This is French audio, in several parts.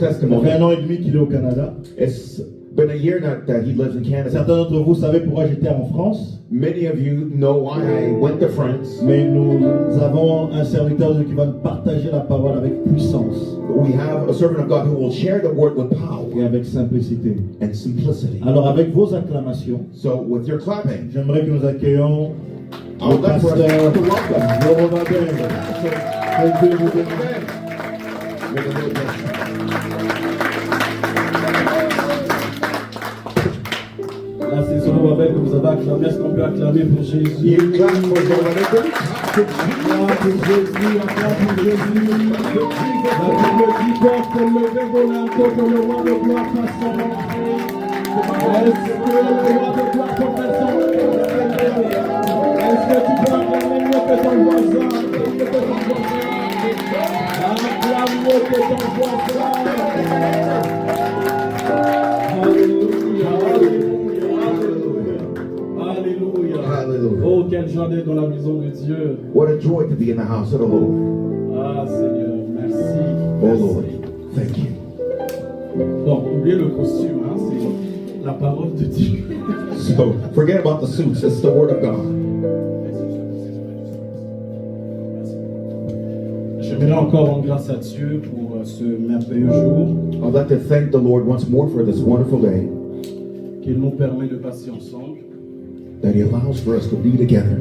Ça fait testimony. 1 an et demi qu'il est au Canada. It's been a year now that he lives in Canada. Certains d'entre vous savez pourquoi j'étais en France, Many of you know why I went to France. mais nous avons un serviteur de Dieu qui va nous partager la parole avec puissance We have a servant of God who will share the word with power et avec simplicité. and simplicity. Alors avec vos acclamations, So with your clapping, j'aimerais que nous accueillions I would le like for us pasteur to welcome Laurent Babel. Que Dieu vous bénisse. Là, c'est Zorobabel que vous avez acclamé. Est-ce qu'on peut acclamer pour Jésus? You clap for Zorobabel. Acclame pour Jésus, acclame pour Jésus. La Bible dit porte le Végolanto, que le roi de gloire fasse son entrée. Est-ce que le roi de gloire peut faire son entrée? Est-ce que tu peux acclamer mieux que ton voisin? Mieux que ton voisin? Acclame mieux que ton voisin. Alléluia, alléluia, alléluia. Hallelujah. Oh, quelle joie d'être dans la maison de Dieu. What a joy to be in the house of the Lord. Ah, Seigneur, merci. Oh Merci. Lord, thank you. Bon, oubliez le costume, hein, c'est la parole de Dieu. So forget about the suits. It's the word of God. J'aimerais encore rendre grâce à Dieu pour ce merveilleux jour I'd like to thank the Lord once more for this wonderful day qu'il nous permet de passer ensemble. that He allows for us to be together.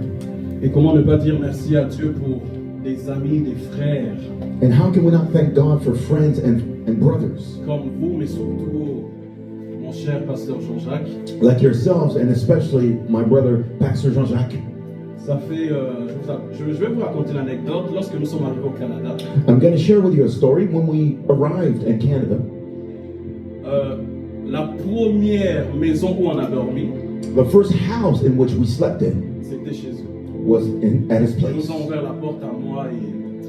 Et comment ne pas dire merci à Dieu pour des amis, des frères And how can we not thank God for friends and brothers comme vous, mais surtout mon cher pasteur Jean-Jacques. like yourselves, and especially my brother, Pastor Jean-Jacques? Ça fait, je vais vous raconter l'anecdote. Lorsque nous sommes arrivés au Canada, I'm going to share with you a story. When we arrived in Canada, la première maison où on a dormi, the first house in which we slept in c'était chez eux. was at his Ils place. nous ont ouvert la porte à moi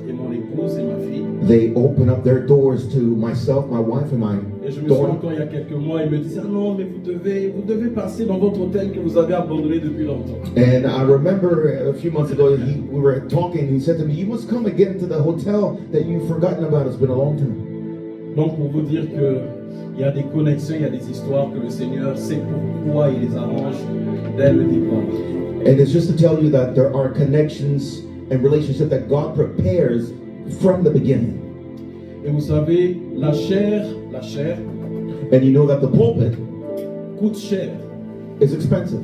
et mon épouse et ma fille. They opened up their doors to myself, my wife, and my Et je me souviens daughter. encore il y a quelques mois, ils me disaient ah non, mais vous devez passer dans votre hôtel que vous avez abandonné depuis longtemps. And I remember a few months ago, we were talking, and he said to me, "You must come again to the hotel that you've forgotten about. It's been a long time." Donc pour vous dire que il y a des connexions, il y a des histoires que le Seigneur sait pourquoi il les arrange dès le départ. And it's just to tell you that there are connections and relationships that God prepares from the beginning. Et vous savez, la chair And you know that the pulpit coûte cher. is expensive.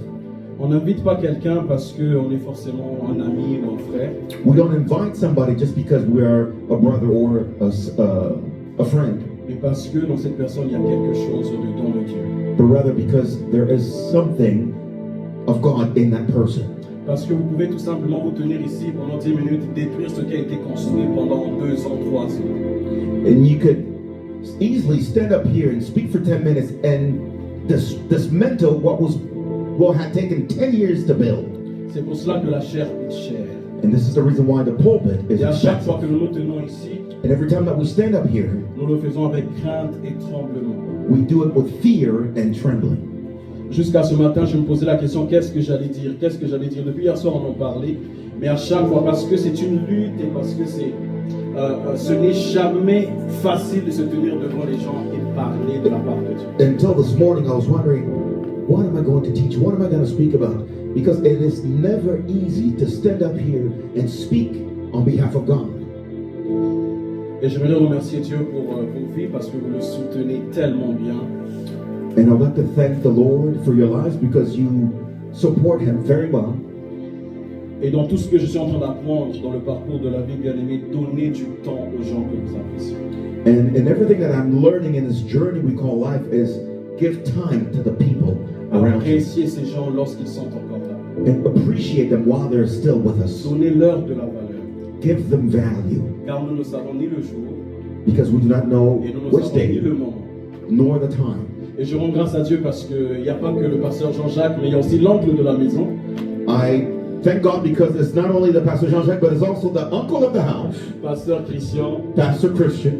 On n'invite pas quelqu'un parce qu'on est forcément un ami ou un frère, We don't invite somebody just because we are a brother or a friend, mais parce que dans cette personne, il y a quelque chose de don de Dieu. but rather because there is something of God in that person. Parce que vous pouvez tout simplement vous tenir ici pendant 10 minutes et détruire ce qui a été construit pendant 2 ans, 3 ans. And you could easily stand up here and speak for 10 minutes and dismantle what had taken 10 years to build. C'est pour cela que la chair coûte cher. And this is the reason why the pulpit is Et à chaque fois expensive. que nous nous tenons ici, And every time that we stand up here, nous le faisons avec crainte et tremblement. we do it with fear and trembling. Jusqu'à ce matin, je me posais la question, qu'est-ce que j'allais dire? Qu'est-ce que j'allais dire? Depuis hier soir, on en parlait. Mais à chaque fois, parce que c'est une lutte et parce que ce n'est jamais facile de se tenir devant les gens et parler de la part de Dieu. Until this morning, I was wondering, what am I going to teach? What am I going to speak about? Because it is never easy to stand up here and speak on behalf of God. Et je voudrais remercier Dieu pour vos vies parce que vous le soutenez tellement bien. And I'd like to thank the Lord for your lives because you support Him very well. Et dans tout ce que je suis en train d'apprendre dans le parcours de la vie, bien aimé, donnez du temps aux gens que vous appréciez. And everything that I'm learning in this journey we call life is give time to the people around you Appréciez ces gens lorsqu'ils sont encore là. and appreciate them while they're still with us. Donnez-leur de la valeur. Give them value Car nous ne savons ni le jour because we do not know et nous ne which savons ni day le moment. nor the time. Et je rends grâce à Dieu parce qu'il n'y a pas que le pasteur Jean-Jacques, mais il y a aussi l'oncle de la maison. I thank God because it's not only the Pastor Jean-Jacques, but it's also the uncle of the house, Pasteur Christian, Pastor Christian.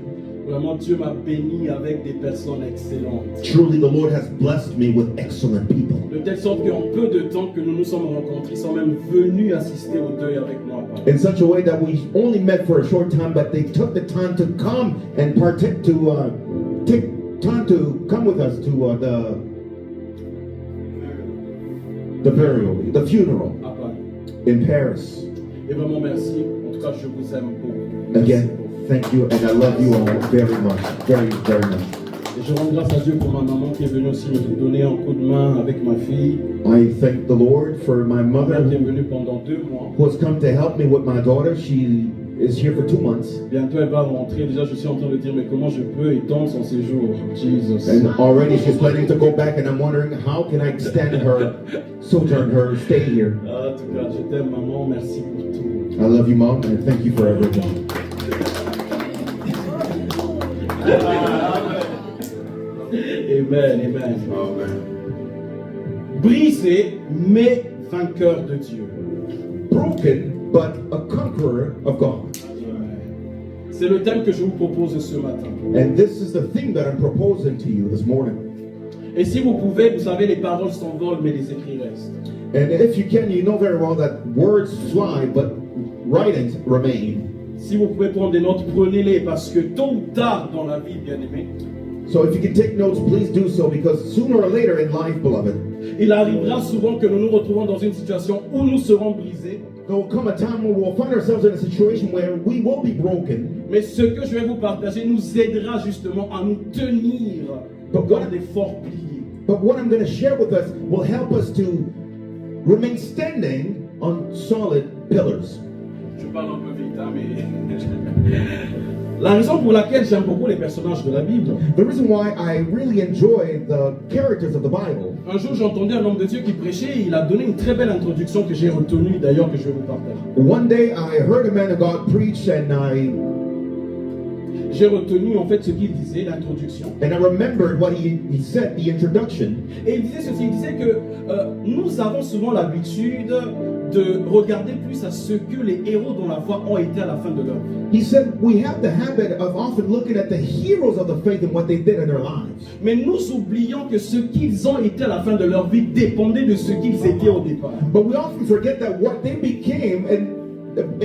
vraiment Dieu m'a béni avec des personnes excellentes. Truly, the Lord has blessed me with excellent people. De telle sorte qu'en peu de temps que nous nous sommes rencontrés, ils sont même venus assister au deuil avec moi. In such a way that we only met for a short time, but they took the time to come and partake to take time to come with us to the burial, the funeral à Paris. in Paris. Et vraiment merci. En tout cas, je vous aime beaucoup. Merci Again, beaucoup. thank you, and I love you all very much, very, very much. Et je rends grâce à Dieu pour ma maman qui est venue aussi me donner un coup de main avec ma fille. I thank the Lord for my Ma mother mère qui est who venue pendant 2 mois. has come to help me with my daughter. She is here for 2 months. Bientôt elle va rentrer. Déjà, je suis en train de dire, mais comment je peux étendre son séjour? Jesus. And already she's planning to go back, and I'm wondering how can I extend her sojourn, her stay here. En tout cas, je t'aime, maman. Merci pour tout. I love you, Mom, and thank you for everything. Amen, amen. Brisé, mais vainqueur de Dieu. Broken, but a conqueror of God. C'est le thème que je vous propose ce matin. And this is the thing that I'm proposing to you this morning. Et si vous pouvez, vous savez, les paroles s'envolent, mais les écrits restent. And if you can, you know very well that words fly, but writings remain. Si vous pouvez prendre des notes, prenez-les, parce que tôt ou tard dans la vie, bien-aimés, So if you can take notes, please do so, because sooner or later in life, beloved, il arrivera souvent que nous nous retrouvons dans une situation où nous serons brisés. there will come a time when we'll find ourselves in a situation where we will be broken. Mais ce que je vais vous partager nous aidera justement à nous tenir dans des forts piliers. But what I'm going to share with us will help us to remain standing on solid pillars. Je parle un peu vite, hein, mais... La raison pour laquelle j'aime beaucoup les personnages de la Bible. The reason why I really enjoy the characters of the Bible. Un jour, j'entendais un homme de Dieu qui prêchait et il a donné une très belle introduction que j'ai retenue d'ailleurs, que je vais vous partager. One day I heard a man of God preach, and J'ai retenu en fait ce qu'il disait, l'introduction. I remembered what he said, the introduction. Et il disait ceci, il disait que nous avons souvent l'habitude de regarder plus à ce que les héros dans la foi ont été à la fin de leur vie. He said we have the habit of often looking at the heroes of the faith and what they did in their lives. Mais nous oublions que ce qu'ils ont été à la fin de leur vie dépendait de ce qu'ils étaient au départ. But we often forget that what they became and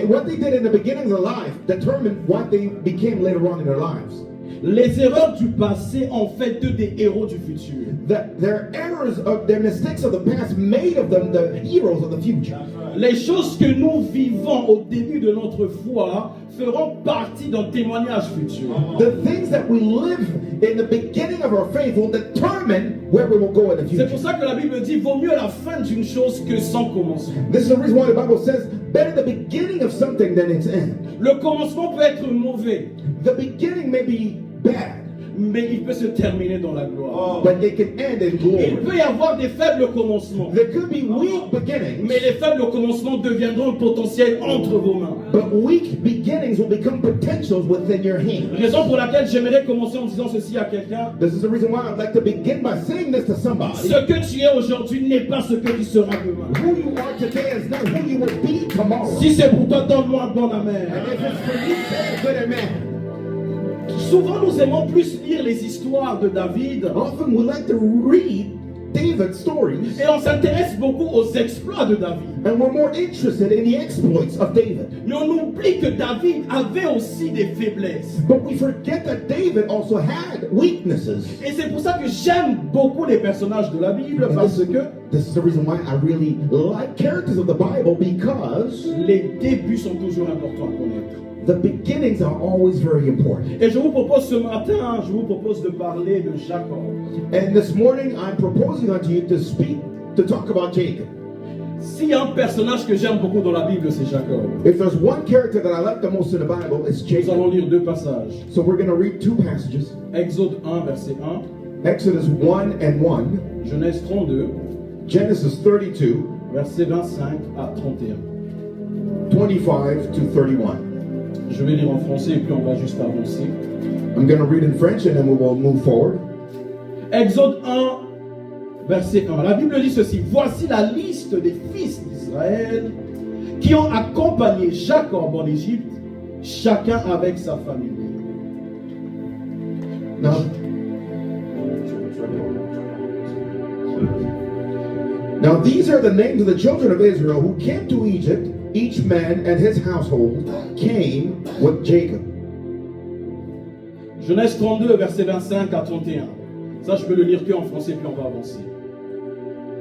what they did in the beginning of their life determined what they became later on in their lives. Les erreurs du passé ont fait d'eux des héros du futur. That their errors, of their mistakes of the past, made of them the heroes of the future. Les choses que nous vivons au début de notre foi feront partie d'un témoignage futur. The things that we live in the beginning of our faith will determine where we will go in the C'est pour future. ça que la Bible dit vaut mieux la fin d'une chose que son commencement. This is the reason why the Bible says better the beginning of something than its end. Le commencement peut être mauvais, The beginning may be bad, mais il peut se terminer dans la gloire. but it can end in Il glory. peut y avoir des faibles commencements, There could be weak beginnings, mais les faibles commencements deviendront le potentiel entre vos mains. but weak beginnings will become potentials within your hand. Raison pour laquelle j'aimerais commencer en disant ceci à quelqu'un. This is the reason why I'd like to begin by saying this to somebody. Ce que tu es aujourd'hui n'est pas ce que tu seras demain. Who you are today is not who you will be tomorrow. Si c'est pour toi, donne-moi un bon amen. And if it's for you, say a good amen. Souvent, nous aimons plus lire les histoires de David Often we like to read David's stories, et on s'intéresse beaucoup aux exploits de David. and we're more interested in the exploits of David. Mais on oublie que David avait aussi des faiblesses. But we forget that David also had weaknesses. Et c'est pour ça que j'aime beaucoup les personnages de la Bible, parce que This is the reason why I really like characters of the Bible, because les débuts sont toujours importants à connaître. the beginnings are always very important. Et je vous propose ce matin, je vous propose de parler de Jacob. And this morning I'm proposing unto you to talk about Jacob. S'il y a un personnage que j'aime beaucoup dans la Bible, c'est Jacob. If there's one character that I like the most in the Bible, it's Nous allons Jacob. lire 2 passages. So we're going to read 2 passages. Exode 1, verset 1, Exodus 1 and 1, Genèse 32, Genesis 32, verset 25 à 31. 25 to 31. Je vais lire en français et puis on va juste avancer. I'm going to read in French and then we will move forward. Exode 1, verset 1. La Bible dit ceci. Voici la liste des fils d'Israël qui ont accompagné Jacob en Égypte, chacun avec sa famille. Now these are the names of the children of Israel who came to Egypt. Each man and his household came with Jacob. Genèse 32, verset 25 à 31. Ça, je peux le lire que en français, puis on va avancer.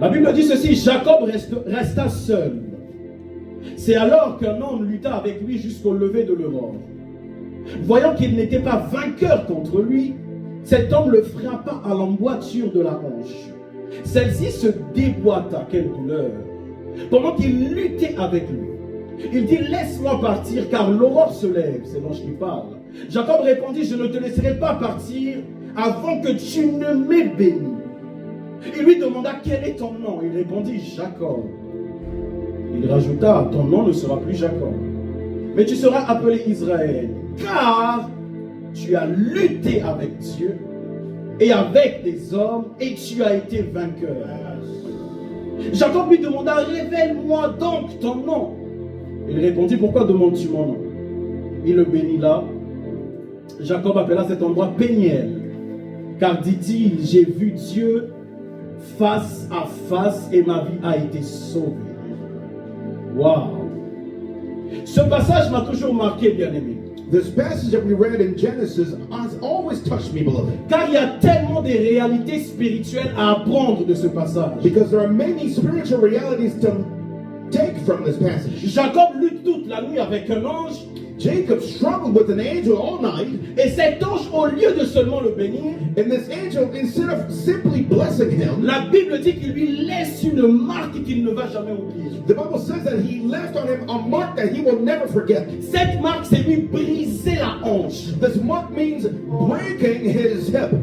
La Bible dit ceci, Jacob resta seul. C'est alors qu'un homme lutta avec lui jusqu'au lever de l'aurore. Voyant qu'il n'était pas vainqueur contre lui, cet homme le frappa à l'emboîture de la hanche. Celle-ci se déboîta, quelle douleur, pendant qu'il luttait avec lui. Il dit, laisse-moi partir car l'aurore se lève. C'est l'ange qui parle. Jacob répondit, je ne te laisserai pas partir avant que tu ne m'aies béni. Il lui demanda, quel est ton nom? Il répondit, Jacob. Il rajouta, ton nom ne sera plus Jacob, mais tu seras appelé Israël, car tu as lutté avec Dieu et avec des hommes et tu as été vainqueur. Jacob lui demanda, révèle-moi donc ton nom. Il répondit, pourquoi demandes-tu mon nom? Il le bénit là. Jacob appela cet endroit Péniel, car dit-il, j'ai vu Dieu face à face et ma vie a été sauvée. Wow! Ce passage m'a toujours marqué, bien-aimé. This passage that we read in Genesis has always touched me, beloved. Car il y a tellement de réalités spirituelles à apprendre de ce passage. Because there are many spiritual realities to take from this passage. Jacob lutte toute la nuit avec un ange. Jacob struggled with an angel all night. Et cet ange, au lieu de seulement le bénir, And this angel, instead of simply blessing him, la Bible dit qu'il lui laisse une marque qu'il ne va jamais oublier. the Bible says that he left on him a mark that he will never forget. Cette marque, c'est lui briser la hanche. This mark means breaking his hip.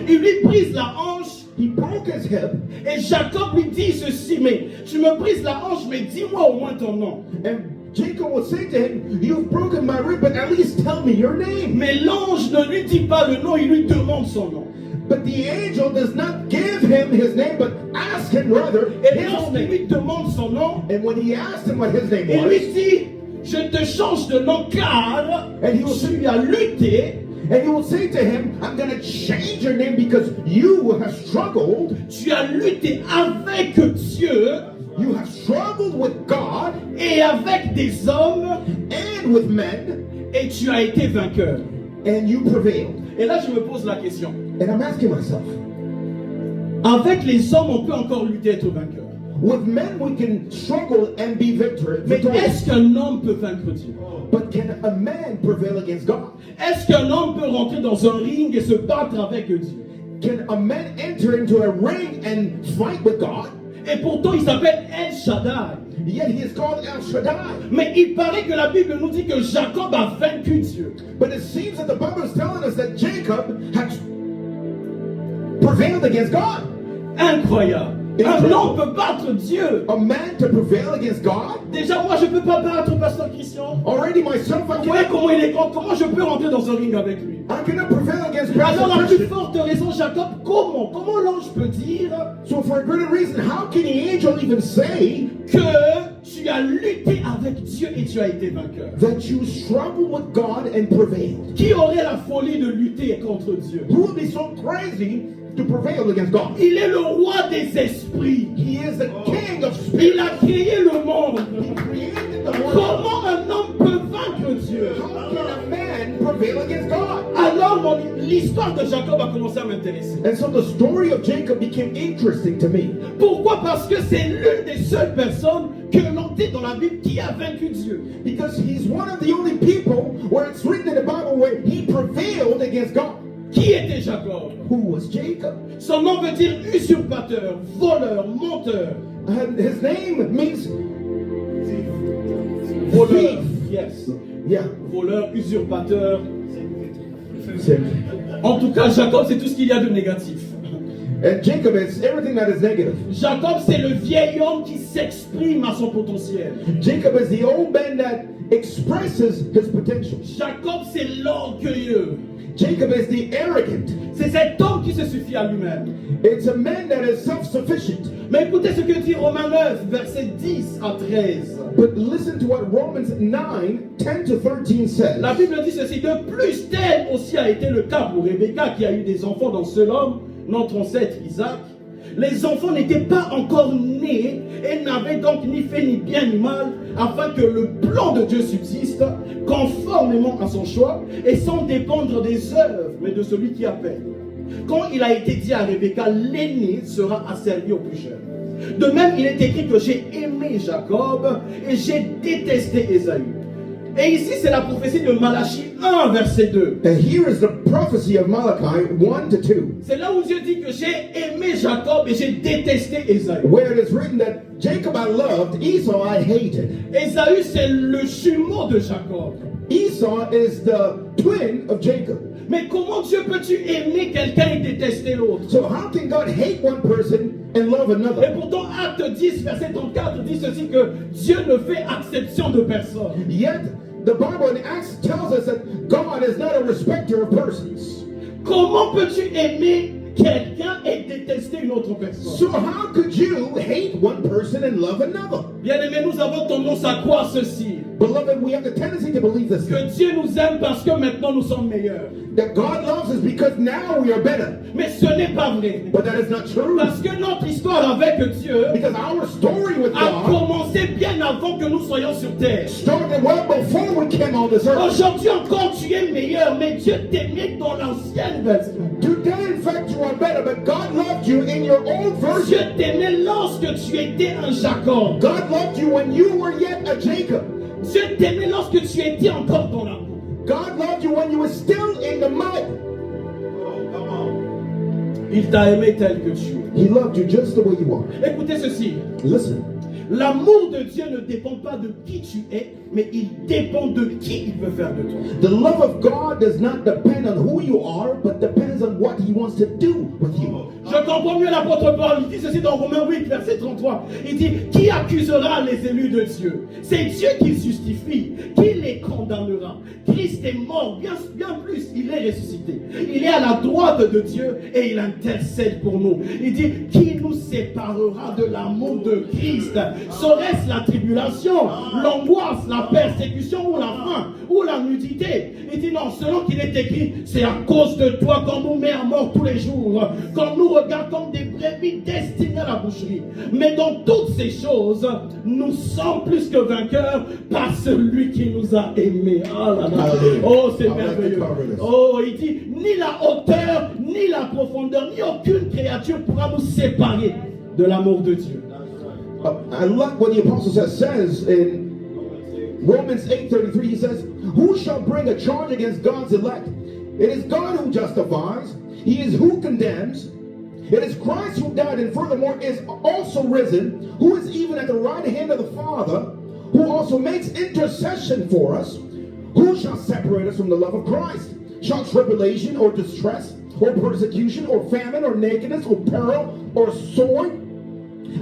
Il lui brise la hanche. He broke his hip, Et Jacob lui dit ceci, mais tu me brises la hanche, mais dis-moi au moins ton nom. and Jacob would say to him, you've broken my rib, but at least tell me your name. Mais l'ange ne lui dit pas le nom, il lui demande son nom. But the angel does not give him his name, but ask him rather Et his lorsqu'il name. lui demande son nom, And when he asked him what his name il lui was, dit, je te change de nom car And he will say- tu as lutté, and he will say to him, I'm going to change your name because you have struggled. tu as lutté avec Dieu You have struggled with God et avec des hommes and with men, et tu as été vainqueur. and you prevailed. Et là, je me pose la question. And I'm asking myself, Avec les hommes, on peut encore lutter et être vainqueur. with men we can struggle and be Mais victorious, est-ce qu'un homme peut vaincre Dieu? but can a man prevail against God? Est-ce qu'un homme peut rentrer dans un ring et se battre avec Dieu? Can a man enter into a ring and fight with God? Et pourtant, il s'appelle El Shaddai. Yet he is called El Shaddai. Mais il paraît que la Bible nous dit que Jacob a vaincu Dieu. But it seems that the Bible is telling us that Jacob had prevailed against God. Incroyable. Un homme peut battre Dieu. A man to prevail against God? Déjà, moi, je ne peux pas battre Pasteur Christian. Already myself, Vous voyez comment il est grand. Comment je peux rentrer dans un ring avec lui? I cannot prevail against Alors, Pastor la plus Christian. forte raison, Jacob, comment? Comment l'ange peut dire So for a greater reason, how can the angel even say que tu as lutté avec Dieu et tu as été vainqueur? that you struggle with God and prevailed? Qui aurait la folie de lutter contre Dieu? Who would be so crazy to prevail against God? Il est le roi des esprits. He is the king of Il spirits. a créé le monde. He created the world. Comment un homme peut vaincre Dieu? How can a man prevail against God? Alors l'histoire de Jacob a commencé à m'intéresser. And so the story of Jacob became interesting to me. Pourquoi? Parce que c'est l'une des seules personnes que l'on dit dans la Bible qui a vaincu Dieu. Because he's one of the only people where it's written in the Bible where he prevailed against God. Qui était Jacob? Who was Jacob? Son nom veut dire usurpateur, voleur, menteur. And his name means Voleur. thief. Yes. Yeah. Voleur, usurpateur. En tout cas, Jacob, c'est tout ce qu'il y a de négatif. And Jacob is everything that is negative. Jacob, c'est le vieil homme qui s'exprime à son potentiel. Jacob is the old man that expresses his potential. Jacob, c'est l'orgueilleux. Jacob is the arrogant. C'est cet homme qui se suffit à lui-même. It's a man that is self-sufficient. Mais écoutez ce que dit Romains 9, versets 10 à 13. But listen to what Romans 9, 10 to 13 says. La Bible dit ceci. De plus, tel aussi a été le cas pour Rebecca qui a eu des enfants dans seul homme, notre ancêtre Isaac. Les enfants n'étaient pas encore nés et n'avaient donc ni fait ni bien ni mal, afin que le plan de Dieu subsiste conformément à son choix et sans dépendre des œuvres, mais de celui qui appelle. Quand il a été dit à Rebecca, l'aîné sera asservi au plus jeune. De même, il est écrit que j'ai aimé Jacob et j'ai détesté Ésaü. Et ici, c'est la prophétie de Malachie 1, verset 2. And here is the prophecy of Malachi 1-2. C'est là où Dieu dit que j'ai aimé Jacob et j'ai détesté Ésaü. Where it is written that Jacob I loved, Esau I hated. Ésaü, c'est le jumeau de Jacob. Esau is the twin of Jacob. Mais comment Dieu peut-tu aimer quelqu'un et détester l'autre? So how can God hate one person and love Et another? pourtant, Acte 10, verset 34 dit ceci, que Dieu ne fait exception de personne. Yet the Bible in Acts tells us that God is not a respecter of persons. Comment peux-tu aimer quelqu'un et détester une autre personne? So how could you hate one person and love another? Bien-aimés, nous avons tendance à croire ceci, Beloved, we have the tendency to believe this, que Dieu nous aime parce que maintenant nous sommes meilleurs. that God loves us because now we are better. Mais ce n'est pas vrai. But that is not true. Parce que notre histoire avec Dieu Because our story with a God commencé bien avant que nous soyons sur terre. started well before we came on this earth. Aujourd'hui encore, tu es meilleur, mais Dieu t'aimait dans l'ancienne version. Today, in fact, you are better, but God loved you in your old Dieu version. t'aimait lorsque tu étais un Jacob. God loved you when you were yet a Jacob. Dieu t'aimait lorsque tu étais encore dans la boue. God loved you when you were still in the mud. Il t'a aimé tel que tu es. He loved you just the way you are. Écoutez ceci. Listen, L'amour de Dieu ne dépend pas de qui tu es, mais il dépend de qui il veut faire de toi. the love of God does not depend on who you are, but depends on what He wants to do with you. Je comprends mieux l'apôtre Paul. Il dit ceci dans Romains 8, verset 33. Il dit, qui accusera les élus de Dieu? C'est Dieu qui justifie. Qui les condamnera? Christ est mort, bien plus, il est ressuscité. Il est à la droite de Dieu et il intercède pour nous. Il dit, qui nous séparera de l'amour de Christ? Serait-ce la tribulation, l'angoisse, la persécution ou la faim ou la nudité? Il dit non, selon qu'il est écrit, c'est à cause de toi qu'on nous met à mort tous les jours, qu'on nous regarde comme des brebis destinées à la boucherie. Mais dans toutes ces choses, nous sommes plus que vainqueurs par celui qui nous a aimés. Ah là là. Oh, c'est merveilleux. Oh, il dit, ni la hauteur, ni la profondeur, ni aucune créature pourra nous séparer de l'amour de Dieu. I like what the apostle says in Romans 8:33. He says, who shall bring a charge against God's elect? It is God who justifies. He is who condemns. It is Christ who died and furthermore is also risen, who is even at the right hand of the Father, who also makes intercession for us. Who shall separate us from the love of Christ? Shall tribulation or distress or persecution or famine or nakedness or peril or sword?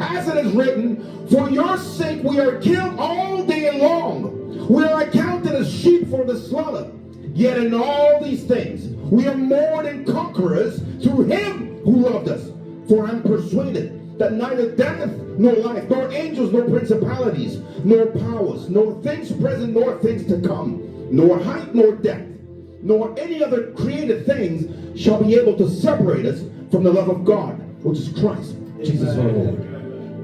As it is written, for your sake we are killed all day long. We are accounted as sheep for the slaughter. Yet in all these things we are more than conquerors through him who loved us. For I am persuaded that neither death nor life, nor angels, nor principalities, nor powers, nor things present, nor things to come, nor height, nor depth, nor any other created things shall be able to separate us from the love of God, which is Christ Jesus our Lord.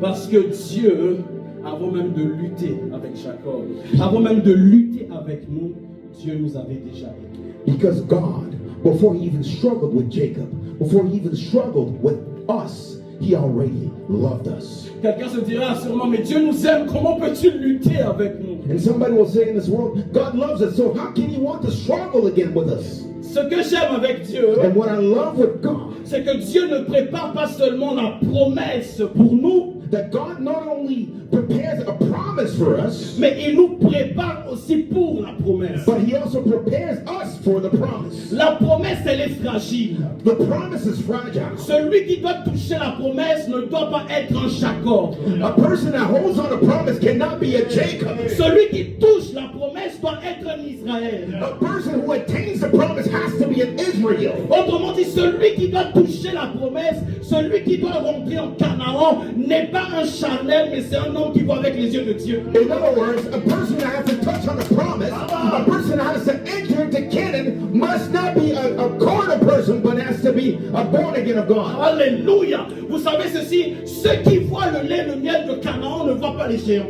Parce que Dieu, avant même de lutter avec Jacob, avant même de lutter avec nous, Dieu nous avait déjà aimés. Because God, before he even struggled with Jacob, before he even struggled with us, he already loved us. Quelqu'un se dira sûrement, mais Dieu nous aime, comment peux-tu lutter avec nous? And somebody will say in this world, God loves us, so how can he want to struggle again with us? Ce que j'aime avec Dieu, And what I love with God, c'est que Dieu ne prépare pas seulement la promesse pour nous, that God not only prepares a promise for us, mais il nous prépare aussi pour la promesse. but he also prepares us for the promise. La promesse, elle est fragile. The promise is fragile. Celui qui doit toucher la promesse ne doit pas être un Jacob. A person that holds on a promise cannot be a Jacob. Celui qui touche la promesse doit être un Israël. A person who attains the promise has to be an Israel. Autrement dit, celui qui doit toucher la promesse, celui qui doit rentrer en Canaan, n'est pas un charnel, mais c'est un homme qui voit avec les yeux de Dieu. Dieu. In other words, a person that has to touch on the promise, a person that has to enter into Canaan must not be a carnal person, but has to be a born again of God. Alléluia. Vous savez ceci, ceux qui voient le lait, le miel de Canaan ne voient pas les géants.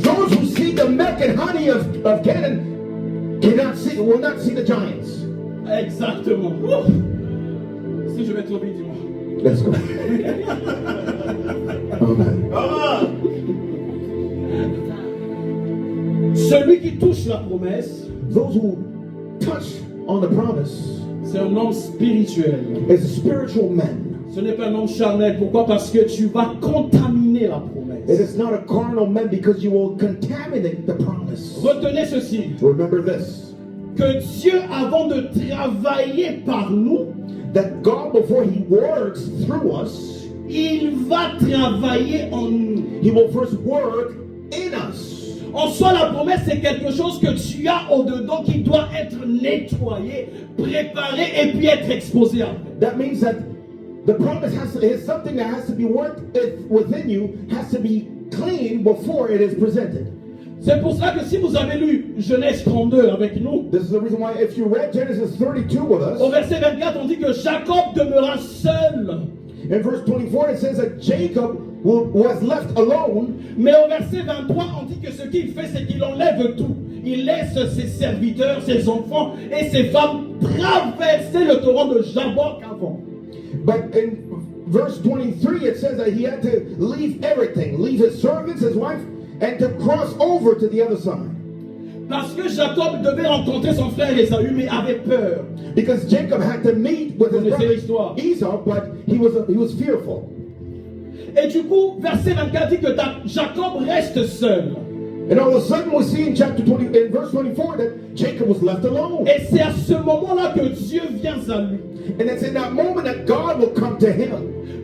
Those who see the milk and honey of Canaan will not see the giants. Exactement. Si je vais trop vite, dis-moi. Let's go. Amen. Celui qui touche la promesse, Those who touch on the promise c'est un homme spirituel. is a spiritual man. Ce n'est pas un homme charnel. Pourquoi? Parce que tu vas contaminer la It promesse. is not a carnal man because you will contaminate the promise. Retenez ceci, Remember this, que Dieu, avant de travailler par nous, that God, before he works through us, il va travailler en nous. he will first work in us. En soi, la promesse, c'est quelque chose que tu as au-dedans qui doit être nettoyé, préparé et puis être exposé après. That means that the promise is something that has to be worked within you, has to be clean before it is presented. C'est pour cela que si vous avez lu Genèse 32 avec nous, This is the reason why if you read Genesis 32 with au us, verset 24, on dit que Jacob demeura seul. in verse 24 it says that Jacob was left alone. Mais au verset 23, on dit que ce qu'il fait, c'est qu'il enlève tout. Il laisse ses serviteurs, ses enfants et ses femmes traverser le torrent de Jabbok avant. But in verse 23 it says that he had to leave everything, leave his servants, his wife, and to cross over to the other side. Parce que Jacob devait rencontrer son frère Ésaü, mais avait peur. Because Jacob had to meet with his Connaissez brother l'histoire. Esau, but he was fearful. Et du coup, verset 24 dit que Jacob reste seul. And all of a sudden we see in verse 24 that Jacob was left alone. Et c'est à ce moment-là que Dieu vient à lui. And it's in that moment that God will come to him.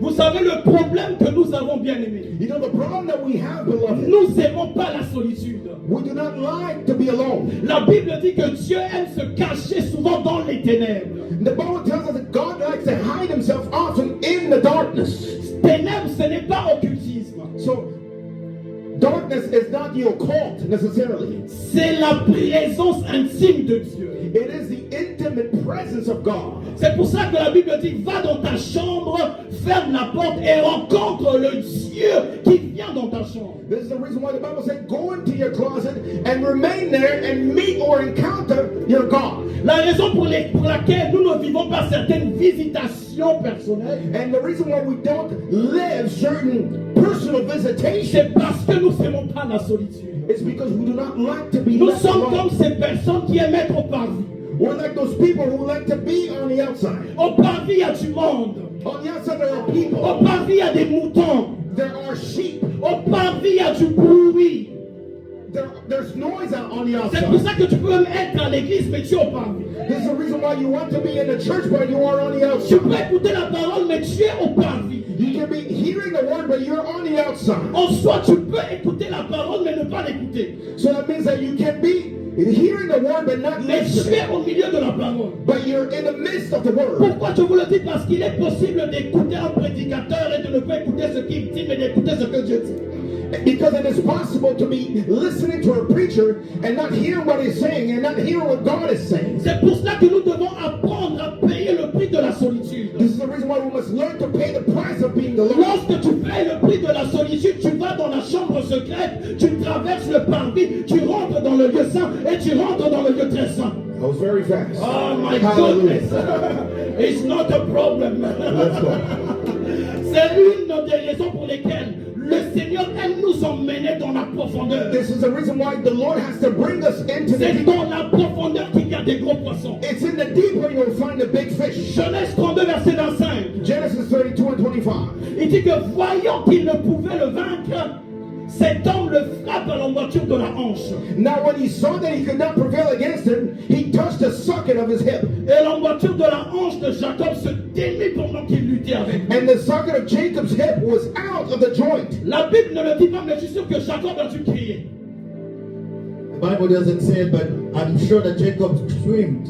Vous savez le problème que nous avons, bien aimé. You know the problem that we have, beloved? Nous n'aimons pas la solitude. We do not like to be alone. La Bible dit que Dieu aime se cacher souvent dans les ténèbres. The Bible tells us that God likes to hide himself often in the darkness. Ténèbres, ce n'est pas occultisme. So darkness is not the occult necessarily. C'est la présence intime de Dieu. It is the intimate presence of God. C'est pour ça que la Bible dit, va dans ta chambre, ferme la porte et rencontre le Dieu qui vient dans ta chambre. This is the reason why the Bible said, go into your closet and remain there and meet or encounter your God. La raison pour laquelle nous ne vivons pas certaines visitations personnelles, And the reason why we don't live certain personal visitations c'est parce que nous n'aimons pas la solitude. is because we do not like to be Nous left sommes alone. comme ces personnes qui aiment être au parvis. We're like those people who like to be on the outside. Au parvis, il y a du monde. On the outside there are people. Au parvis, il y a des moutons. There are sheep. Au parvis, il y a du bruit. There's noise out on the C'est pour outside. ça que tu peux même être à l'église, mais tu es au parvis. This is the reason why you want to be in the church, but you are on the Tu outside. peux écouter la parole, mais tu es au parvis. You can be hearing the word, but you're on the outside. En soi, tu peux écouter la parole, mais ne pas l'écouter. So that means that you can be hearing the word, but not Mais tu listening. es au milieu de la parole. But you're in the midst of the word. Pourquoi je vous le dis? Parce qu'il est possible d'écouter un prédicateur et de ne pas écouter ce qu'il dit, mais d'écouter ce que Dieu dit. Because it is possible to be listening to a preacher and not hear what he's saying and not hear what God is saying. C'est pour cela que nous devons apprendre à payer le prix de la solitude. This is the reason why we must learn to pay the price of being alone. Lorsque tu payes le prix de la solitude, tu vas dans la chambre secrète, tu traverses le parvis, tu rentres dans le lieu saint et tu rentres dans le lieu très saint. That was very fast. Oh my Hallelujah. goodness. It's not a problem. Let's go. C'est une des raisons pour lesquelles le Seigneur aime nous emmener dans la profondeur. This is the reason why the Lord has to bring us into the C'est deep. dans la profondeur qu'il y a des gros poissons. It's in the deep where you'll find the big fish. Genèse 32, verset 25. Genesis 32 and 25. Il dit que voyant qu'il ne pouvait le vaincre, cet homme le frappe à l'emboîture de la hanche. Now when he saw that he could not prevail against him, he touched the socket of his hip. Et l'emboîture de la hanche de Jacob se démit pendant qu'il luttait avec lui. And the socket of Jacob's hip was out of the joint. La Bible ne le dit pas, mais je suis sûr que Jacob a dû crier. The Bible doesn't say it, but I'm sure that Jacob screamed.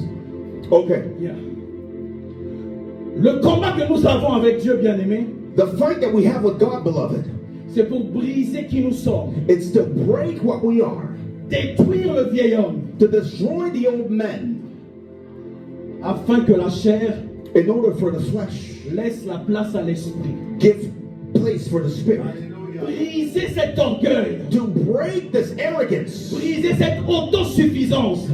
Okay. Yeah. Le combat que nous avons avec Dieu, bien-aimé, The fight that we have with God, beloved, C'est pour briser qui nous sommes, It's to break what we are, détruire le vieil homme, to destroy the old man, afin que la chair in order for the flesh laisse la place à l'esprit. give place for the spirit. Briser cet orgueil, To break this arrogance, briser cette autosuffisance,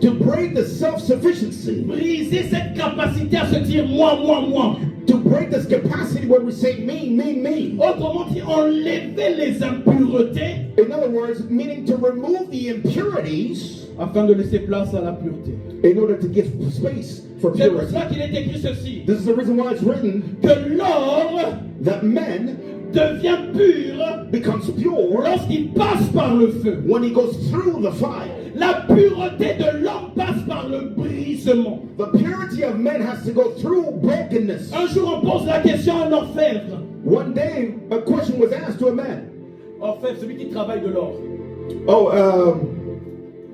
to break the self-sufficiency, briser cette capacité à se dire moi, moi, moi. to break this capacity where we say me, me, me. Autrement dit, enlever les impuretés In other words, meaning to remove the impurities afin de laisser place à la pureté. in order to give space for C'est pour purity. cela qu'il est écrit ceci, This is the reason why it's written que l'or that men devient pur becomes pure lorsqu'il passe par le feu. when he goes through the fire. La pureté de l'homme passe par le brisement. The purity of men has to go through brokenness. Un jour, on pose la question à un orfèvre. One day, a question was asked to a man. Orfèvre, celui qui travaille de l'or.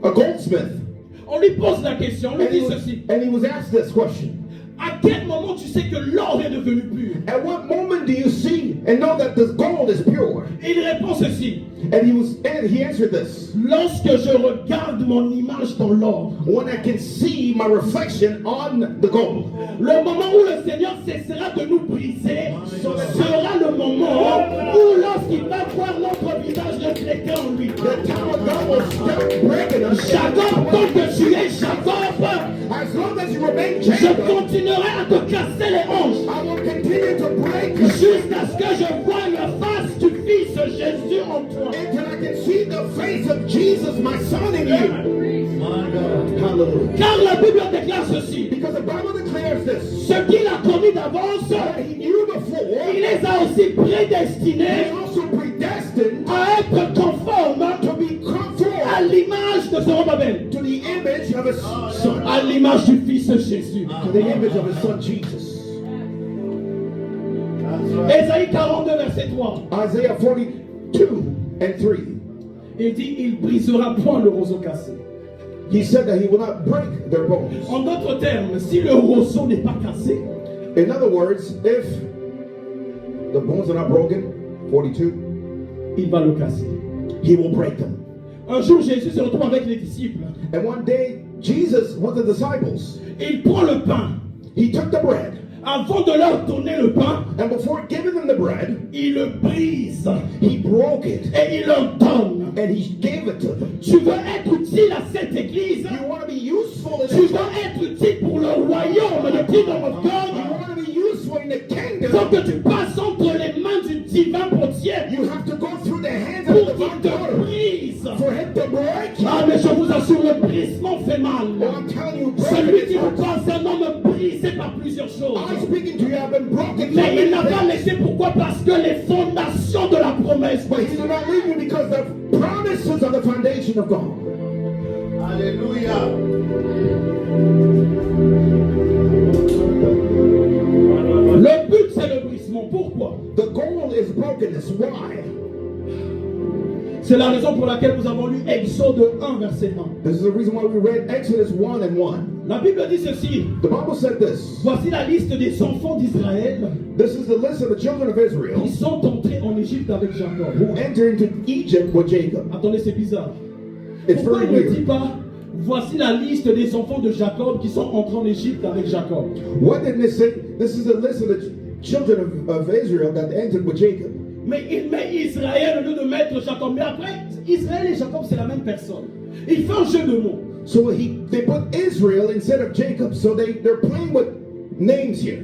A goldsmith. On lui pose la question, on lui And dit he, was, ceci. and he was asked this question. À quel moment tu sais que l'or est devenu pur? At what moment do you see and know that the gold is pure? Et il répond ceci. And he answered this. Lorsque je regarde mon image dans l'or, When I can see my reflection on the gold. le moment où le Seigneur cessera de nous briser sera le moment où lorsqu'il va voir notre visage reflété en lui. The time of God will stop breaking us. Jacob, tant que tu es Jacob, As long as you remain je Jacob, continuerai à te casser les hanches I will continue to break you jusqu'à ce que je voie la face du Fils Jésus en toi. until I can see the face of Jesus, my son, in you. Hallelujah. Car la Bible déclare ceci. Because the Bible declares this. Ce qu'il a commis d'avance, What he knew before, il les a aussi he prédestinés also predestined à être conformes to be à conformed l'image de Zorobabel, to the image of his son. à l'image du Fils Jésus. To the image of his son Jesus. Ésaïe 42, verset 3. Isaiah 42 and 3. Il dit, il brisera point le roseau cassé. He said that he will not break their bones. En d'autres termes, si le roseau n'est pas cassé, In other words, if the bones are not broken, 42, il va le casser. he will break them. Un jour, Jésus se retrouve avec les disciples. And one day, Jesus with the disciples, Il prend le pain. he took the bread, Avant de leur donner le pain, and before giving them the bread, il le brise he broke it, et il leur donne. and he gave it to them. Tu veux être utile à cette église? You want to be useful in Tu it. veux être utile pour le royaume, le kingdom of You God? want to be useful in the Il faut kingdom. que tu passes entre les mains du divin pontier You have to go through the hands of the pour qu'il divine te potter brise. for him to break you. Ah, mais je vous assure, le brisement fait mal. Oh, I'm telling you, Celui broken qui is vous hurt. parle, c'est un homme brisé par plusieurs choses. I'm speaking to you, I've been broken. Mais il n'a pas laissé. Pourquoi? Parce que les fondations de la promesse. But he did not leave you because the promises of the foundation of God. Alléluia. Le but, c'est le brisement. Pourquoi? The goal is brokenness. Why? C'est la raison pour laquelle nous avons lu Exode 1, verset 1. This is the reason why we read Exodus 1 and 1. La Bible dit ceci. The Bible said this. Voici la liste des enfants d'Israël This is the list of the children of Israel qui sont entrés en Égypte avec Jacob. who entered into Egypt with Jacob. Attendez, c'est bizarre. It's Pourquoi very il ne dit weird. pas voici la liste des enfants de Jacob qui sont entrés en Égypte avec Jacob? What didn't it say? This is the list of the children of Israel that entered with Jacob. Mais il met Israël au lieu de mettre Jacob. Mais après, Israël et Jacob, c'est la même personne. Il fait un jeu de mots. So they put Israel instead of Jacob. So they're playing with names here.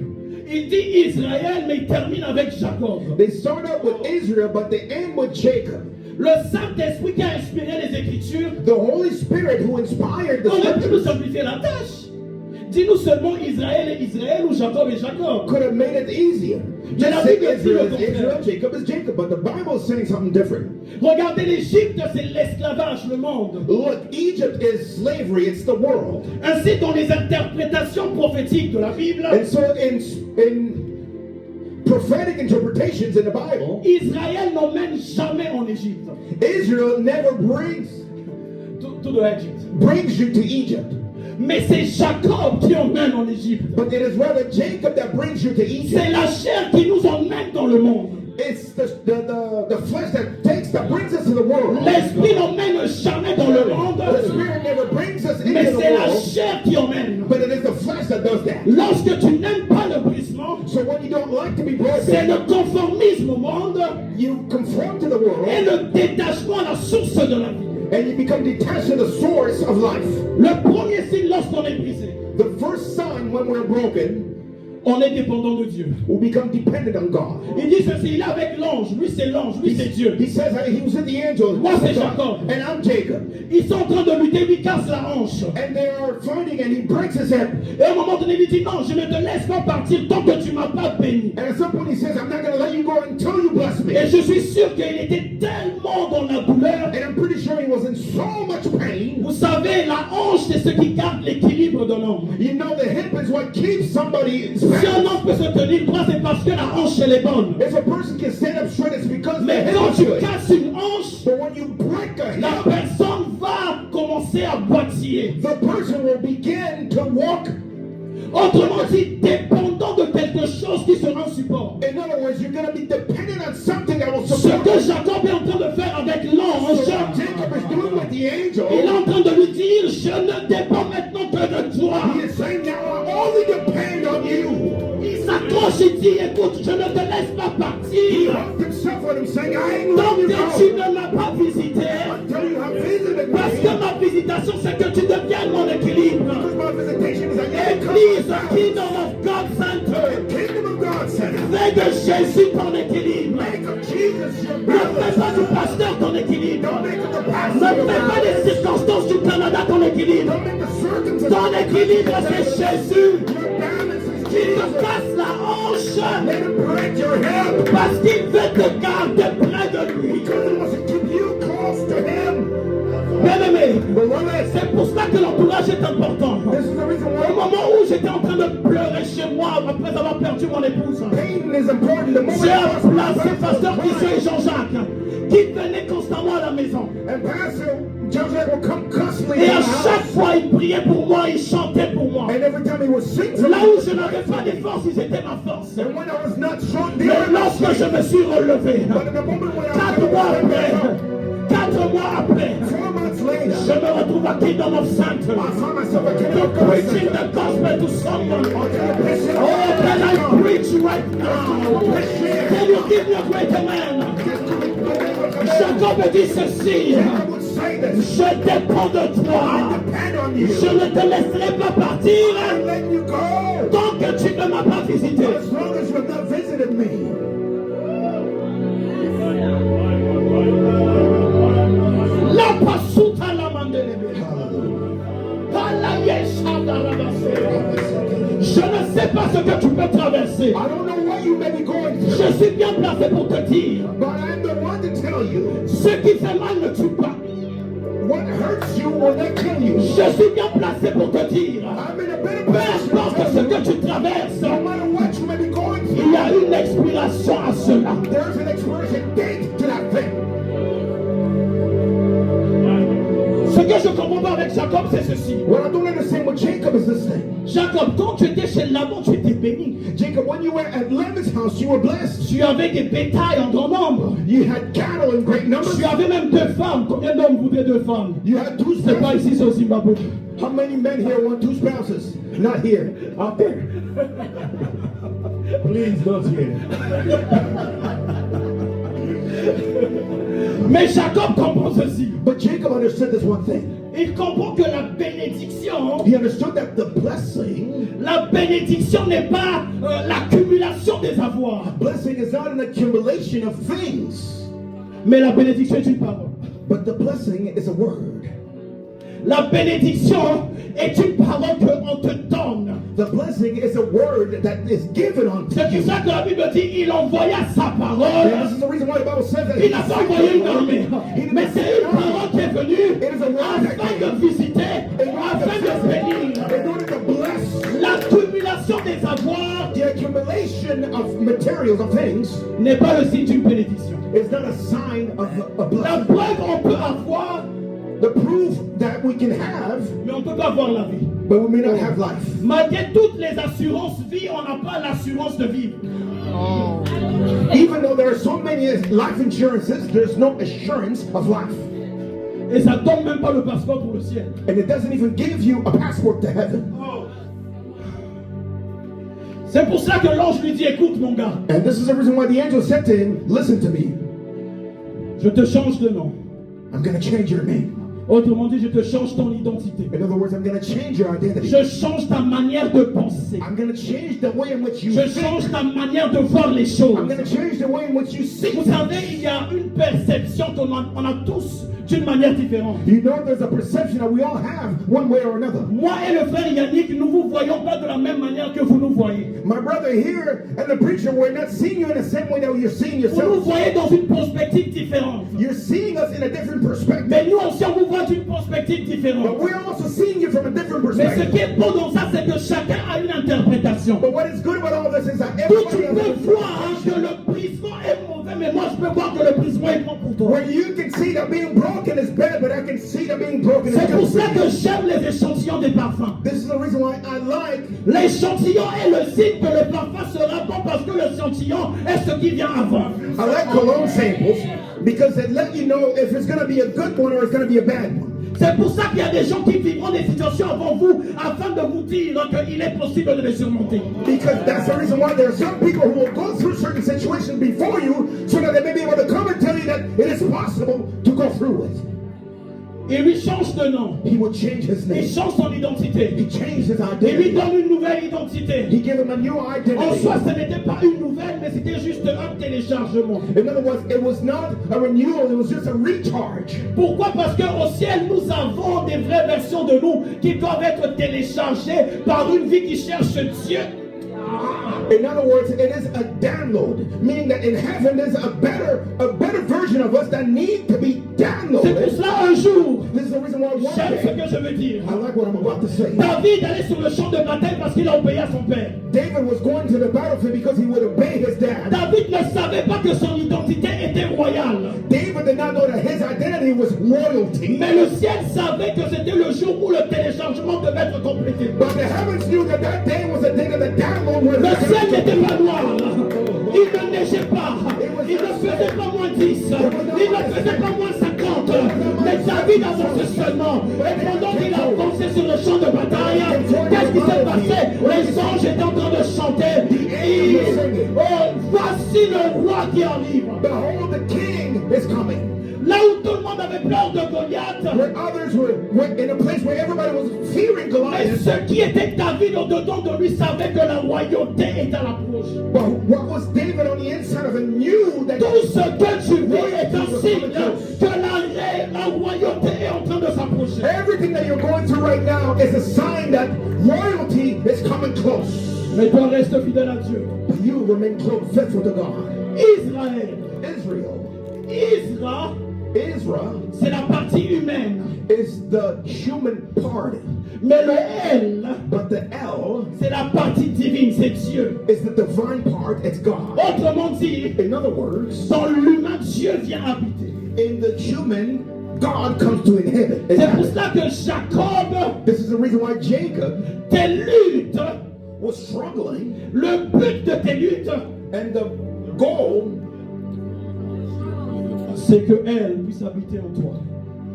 Il dit Israël, mais il termine avec Jacob. They start out with Israel, but they end with Jacob. Le Saint-Esprit qui a inspiré les Écritures The Holy Spirit who inspired the aurait pu nous scriptures simplifier la tâche. Dis-nous seulement Israël et Israël ou Jacob et Jacob. could have made it easier. Mais la Just say Bible dit Israel le is Israel, contraire. Jacob is Jacob. But the Bible is saying something different. Regardez, l'Égypte, c'est l'esclavage, le monde. Look, Egypt is slavery. It's the world. Ainsi, dans les interprétations prophétiques de la Bible, And so in prophetic interpretations in the Bible, Israël n'emmène jamais en Égypte. Israel never To the Egypt. brings you to Egypt. Mais c'est Jacob qui emmène en Égypte. But it is rather Jacob that brings you to Egypt. C'est la chair qui nous emmène dans le monde. It's the flesh L'esprit n'emmène jamais dans le monde, The Spirit never brings us mais into the c'est la world, chair qui emmène. but it is the flesh that does that. Lorsque tu n'aimes pas le brisement, So when you don't like to be c'est broken, le conformisme au monde you conform to the world, et le détachement à la source de la vie. and you become detached to the source of life. Le premier signe lorsqu'on est brisé, The first sign when we're broken, on est dépendant de Dieu. we become dependent on God. Il dit ceci, il est avec l'ange, lui c'est l'ange, lui c'est Dieu. He says that he was with the angels, Moi, c'est Jacob. and I'm Jacob. Ils sont en train de lutter, lui casse la hanche. And they are fighting, and he breaks his hip. Et à un moment donné, il dit non, je ne te laisse pas partir tant que tu ne m'as pas béni. And at some point he says, I'm not going to let you go until you bless me. Et je suis sûr qu'il était tellement dans la douleur. And I'm pretty sure he was in so much pain. Vous savez, la hanche, c'est ce qui garde l'équilibre de l'homme. You know, the hip is what keeps somebody Si un balanced. homme peut se tenir droit, c'est parce que la hanche, elle est bonne. If a person can stand up straight, it's because the Mais hip quand is tu good. casses une hanche, But when you break a la hip, personne va commencer à boitiller. the person will begin to walk. Autrement dit, dépendant de quelque chose qui sera un support. In other words, you're going to be dependent on something that will Ce support que you. Jacob est en train de faire avec So l'ange, what Jacob is doing with the il est angel, en train de lui dire, je ne dépends maintenant que de toi. he is saying, now I only depend on you. Il s'accroche et dit, écoute, je ne te laisse pas He partir. hugged himself with him, saying, I ain't Tant letting you que tu go ne m'as pas visité, until you have visited parce me. que ma visitation, c'est que tu deviennes mon équilibre. Because my visitation is that you Église, come Kingdom of God Center, Kingdom of God Center. fais de Jésus ton équilibre. Make of Jesus your Ne fais pas balance. du pasteur ton équilibre. Don't make of the Ne pastor your fais pas balance. des circonstances du Canada ton équilibre. Don't make the circumstances. Ton équilibre, c'est Jésus Your balance is qui te Jesus. casse la hanche Let him break your hip. parce qu'il veut te garder près de lui. Because he wants to keep you close to him. Bien-aimé, Beloved, c'est pour cela que l'entourage est important. this is the reason Au why moment où j'étais en train de pleurer chez moi après avoir perdu mon épouse, pain is important. The moment j'ai you un lost placé pasteur Christian et Jean-Jacques qui venait constamment à la maison. and Pastor Joseph will come constantly Et to à the house. chaque fois, il priait pour moi, il chantait pour moi. And every time he would sing to Là me, où je n'avais pas de force, ils étaient ma force. and when I was not strong, they Mais were not lorsque strong. je me suis relevé, But in the moment when I 4 mois après, was 4 mois après, 4 months later, je me retrouve à Kingdom of Center. I found myself a To kingdom of preaching God. the gospel to someone. Preaching Oh, can I preach right now? Can you give me a great amen? Jacob dit ceci. I would say this. Je dépends de toi. Depend on you. Je ne te laisserai pas partir I let you go. tant que tu ne m'as pas visité. As long as you have not visited me. La pasuta la mandelebe. Pala yeshanda rabase. Je ne sais pas ce que tu peux traverser. I don't know what you may be going through, Je suis bien placé pour te dire. but I'm the one to tell you Ce qui fait mal ne tue pas. what hurts you will not kill you. Je suis bien placé pour te dire. I'm in a better Peu position importe to ce tell you. que tu traverses, No matter what you may be going il through, y a une expiration à cela. there's an expiration date to that thing. Ce que je comprends pas avec Jacob, c'est ceci. What I don't understand with Jacob is this thing. Jacob, quand tu étais chez Laban, tu étais béni. Jacob, when you were at Laban's house, you were blessed. Tu avais des bétails en grand nombre. You had cattle in great numbers. Tu avais même 2 femmes. Combien d'hommes voudraient 2 femmes? You had 2 C'est pas spouses. ici, c'est au Zimbabwe. How many men here want 2 spouses? Not here, out there. Please, not here. Mais Jacob comprend ceci. But Jacob understood this one thing. Il comprend que la bénédiction, He understood that the blessing n'est pas l'accumulation des avoirs. blessing is not an accumulation of things, Mais la bénédiction est une parole. but the blessing is a word. La bénédiction est une parole qu'on te donne. The blessing is a word that is given unto C'est you. pour ça que la Bible dit il envoya sa And parole. this is the reason why the Bible says that Il n'a pas envoyé une armée. Mais c'est une parole qui est venue It is a word that afin came de visiter, afin de bénir. in order to bless. L'accumulation des avoirs The accumulation of materials, of things, n'est pas le signe d'une bénédiction. is not a sign of a La blessing. preuve, on peut avoir, The proof that we can have, mais on ne peut pas avoir la vie. but we may not have life. Malgré toutes les assurances vie, on n'a pas l'assurance de vivre. Even though there are so many life insurances, there's no assurance of life. Et ça ne donne même pas le passeport pour le ciel. And it doesn't even give you a passport to heaven. C'est pour ça que l'ange lui dit, écoute mon gars, And this is the reason why the angel said to him, listen to me. je te change de nom. I'm going to change your name. Autrement dit, je te change ton identité. In other words, I'm going to change your identity. Je change ta manière de penser. I'm going to change the way in which you Je think. change ta manière de voir les choses. I'm going to change the way in which you see. Vous savez, il y a une perception qu'on a tous d'une manière différente. You know there's a perception that we all have one way or another. Moi et le frère Yannick, nous vous voyons pas de la même manière que vous nous voyez. My brother here and the preacher, we're not seeing you in the same way that you're seeing Vous nous yourself. voyez dans une perspective différente. You're seeing us in a different perspective. Mais nous aussi, on vous voit d'une perspective différente. But we're also seeing you from a different Mais ce qui perspective. est beau dans ça, c'est que chacun a une interprétation. But what is good about all this is that Toi, tu everybody has peux voir que le brisement est mauvais, mais moi, je peux voir que le brisement est bon pour toi. where you can see that being broken is bad, but I can see that being broken is C'est pour good. ça que j'aime les échantillons des parfums. This is the reason why I like. L'échantillon est le signe que le parfum sera bon parce que l'échantillon est ce qui vient avant. I like cologne samples because they let you know if it's going to be a good one or it's going to be a bad one. C'est pour ça qu'il y a des gens qui vivront des situations avant vous afin de vous dire qu'il est possible de les surmonter. Because that's the reason why there are some people who will go through certain situations before you so that they may be able to come and tell you that it is possible to go through it. Il lui change de nom. He will change his Il name. change son identité. He changed his Il lui identity. donne une nouvelle identité. He gave him a new En identity. soi, ce n'était pas une nouvelle, mais c'était juste un téléchargement. In other words, it was not a renewal, it was just a recharge. Pourquoi? Parce qu'au ciel, nous avons des vraies versions de nous qui doivent être téléchargées par une vie qui cherche Dieu. In other words, it is a download, meaning that in heaven there's a better version of us that need to be C'est pour downloaded. cela un jour, This is the reason why one j'aime ce day, que je veux dire. I like what I'm about to say. David allait sur le champ de bataille parce qu'il a obéi à son père. David was going to the battlefield because he would obey his dad. David ne savait pas que son identité était royale. David did not know that his identity was royalty. Mais le ciel savait que c'était le jour où le téléchargement devait être complété. But the heavens knew that that day was the day that the download was. Le ciel n'était pas noir. Il ne neigeait pas. Il ne faisait pas moins 10. Il ne faisait pas moins 50. Mais David avançait seulement. Et pendant qu'il avançait sur le champ de bataille, qu'est-ce qui s'est passé? Les anges étaient en train de chanter. Et, oh, voici le roi qui arrive. Behold, the king is coming. Là où tout le monde avait peur de Goliath, Where others were in a place where everybody was fearing mais Goliath. ce qui était David au-dedans de lui savait que la royauté est à l'approche. But what was David on the inside of him knew that Tout ce que tu vis est un signe que la royauté est en train de s'approcher. everything that you're going through right now is a sign that royalty is coming close. Mais toi reste fidèle à Dieu. But you remain close, faithful to God. Israël. Israel, Israel C'est la partie humaine. is the human part, Mais le L, but the L c'est la partie divine, c'est Dieu. is the divine part, it's God. Autrement dit, In other words, dans l'humain, Dieu vient habiter. in the human, God comes to inhabit. C'est pour cela que Jacob, This is the reason why Jacob tes luttes, was struggling, le but de tes luttes, and the goal c'est que elle puisse habiter en toi.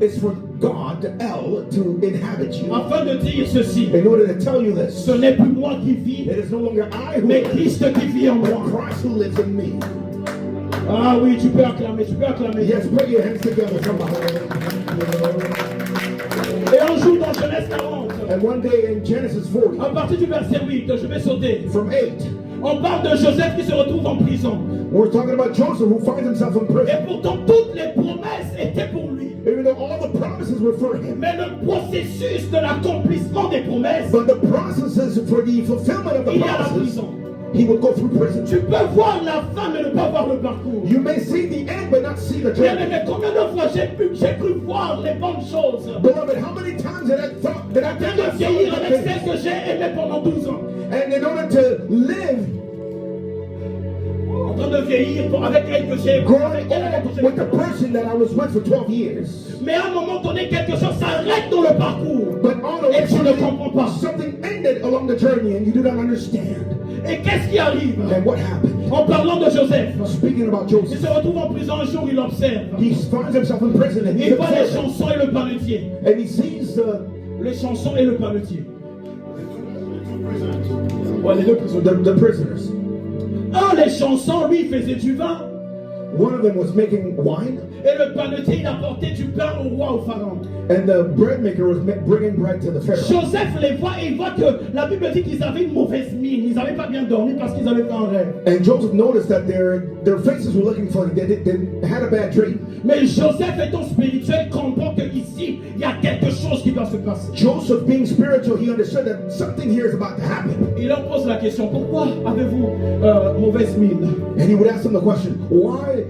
is for God, the L, to inhabit you. Afin de dire ceci, In order to tell you this, ce n'est plus moi qui vis, it is no longer I who mais live, Christ qui vit en but moi. Christ who lives in me. Ah oui, tu peux acclamer, tu peux acclamer. Yes, put your hands together, somebody. Et un jour dans Genèse 40, And one day in Genesis 40, à partir du verset 8, je vais sauter. from 8, On parle de Joseph qui se retrouve en prison. we're talking about Joseph who finds himself in Et prison. pourtant, toutes les promesses étaient pour lui. Even though all the promises were for him. Mais le processus de l'accomplissement des promesses, But the processes for the fulfillment of the il y a la promises, prison. he would go through prison. Tu peux voir la fin, mais ne pas voir le parcours. You may see the end, but not see the Bien journey. aimé, combien de fois j'ai cru voir les bonnes choses? Beloved, how many times did I thought that I En train did de vieillir avec celle que j'ai aimée pendant 12 ans. And in order to live, En train de vieillir avec elle que j'ai growing avec elle avec old que with the j'ai- person that I was with for 12 years. Mais à un moment donné, quelque chose s'arrête dans le parcours. But all of Et a tu ne sudden, comprends pas. something ended along the journey and you do not understand. Et qu'est-ce qui arrive? And what happened? En parlant de Joseph, speaking about il Joseph, se retrouve en prison un jour, il observe. he finds himself in prison and Il voit les he chansons et le panetier. sees Les chansons et le panetier. Ouais, les deux prisonniers. the prisoners. Un, les chansons, lui, il faisait du vin. One of them was making wine, Et le panetier, il apportait du pain au roi, au pharaon. and the bread maker was bringing bread to the Pharaoh. Joseph les voit et il voit que la Bible dit qu'ils avaient une mauvaise mine. Ils n'avaient pas bien dormi parce qu'ils avaient fait un rêve. And Joseph noticed that their faces were looking funny. They had a bad dream. Mais Joseph étant spirituel comprend qu'ici, il y a quelque chose qui doit se passer. Joseph, being spiritual, he understood that something here is about to happen. Il leur pose la question, pourquoi avez-vous mauvaise mine? And he would ask them the question, why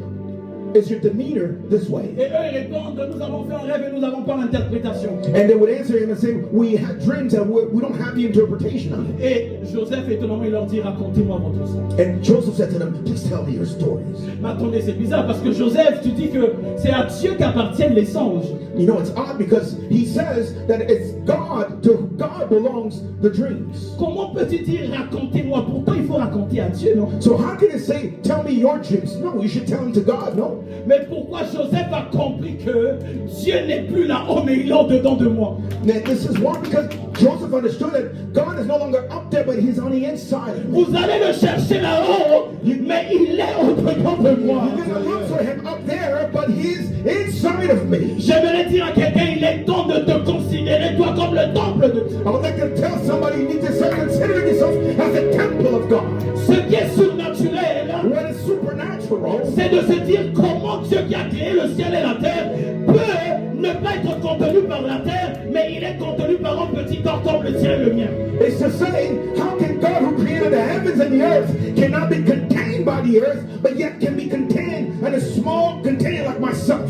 is your demeanor this way? Et eux, ils répondent, nous avons fait un rêve et nous n'avons pas l'interprétation. And they would answer him and say, we had dreams and we don't have the interpretation of it. Et Joseph, étonnamment, il leur dit, racontez-moi votre histoire. And Joseph said to them, please tell me your stories. Mais attendez, c'est bizarre parce que Joseph, tu dis que c'est à Dieu qu'appartiennent les songes. You know, it's odd because he says that it's God, to God belongs the dreams. Comment peux-tu dire racontez-moi? Pourtant, il faut raconter à Dieu, non? So how can it say, tell me your dreams? No, you should tell them to God, no. Mais pourquoi Joseph a compris que Dieu n'est plus là-haut, mais il est au-dedans de moi? Now, this is why, because Joseph understood that God is no longer up there, but he's on the inside. Vous allez le chercher là-haut, mais il est au-dedans de moi. You're going to look for him up there, but he's inside of me. J'aimerais dire à quelqu'un, il est temps de te considérer toi comme le temple de Dieu. I would like to tell somebody, you need to start considering yourself as a temple of God. Ce qui est surnaturel, What is supernatural c'est de se dire comment Dieu qui a créé le ciel et la terre peut ne pas être contenu par la terre, mais il est contenu par un petit corps comme le tien et le mien. is to say, how can God who created the heavens and the earth cannot be contained by the earth, but yet can be contained in a small container like myself?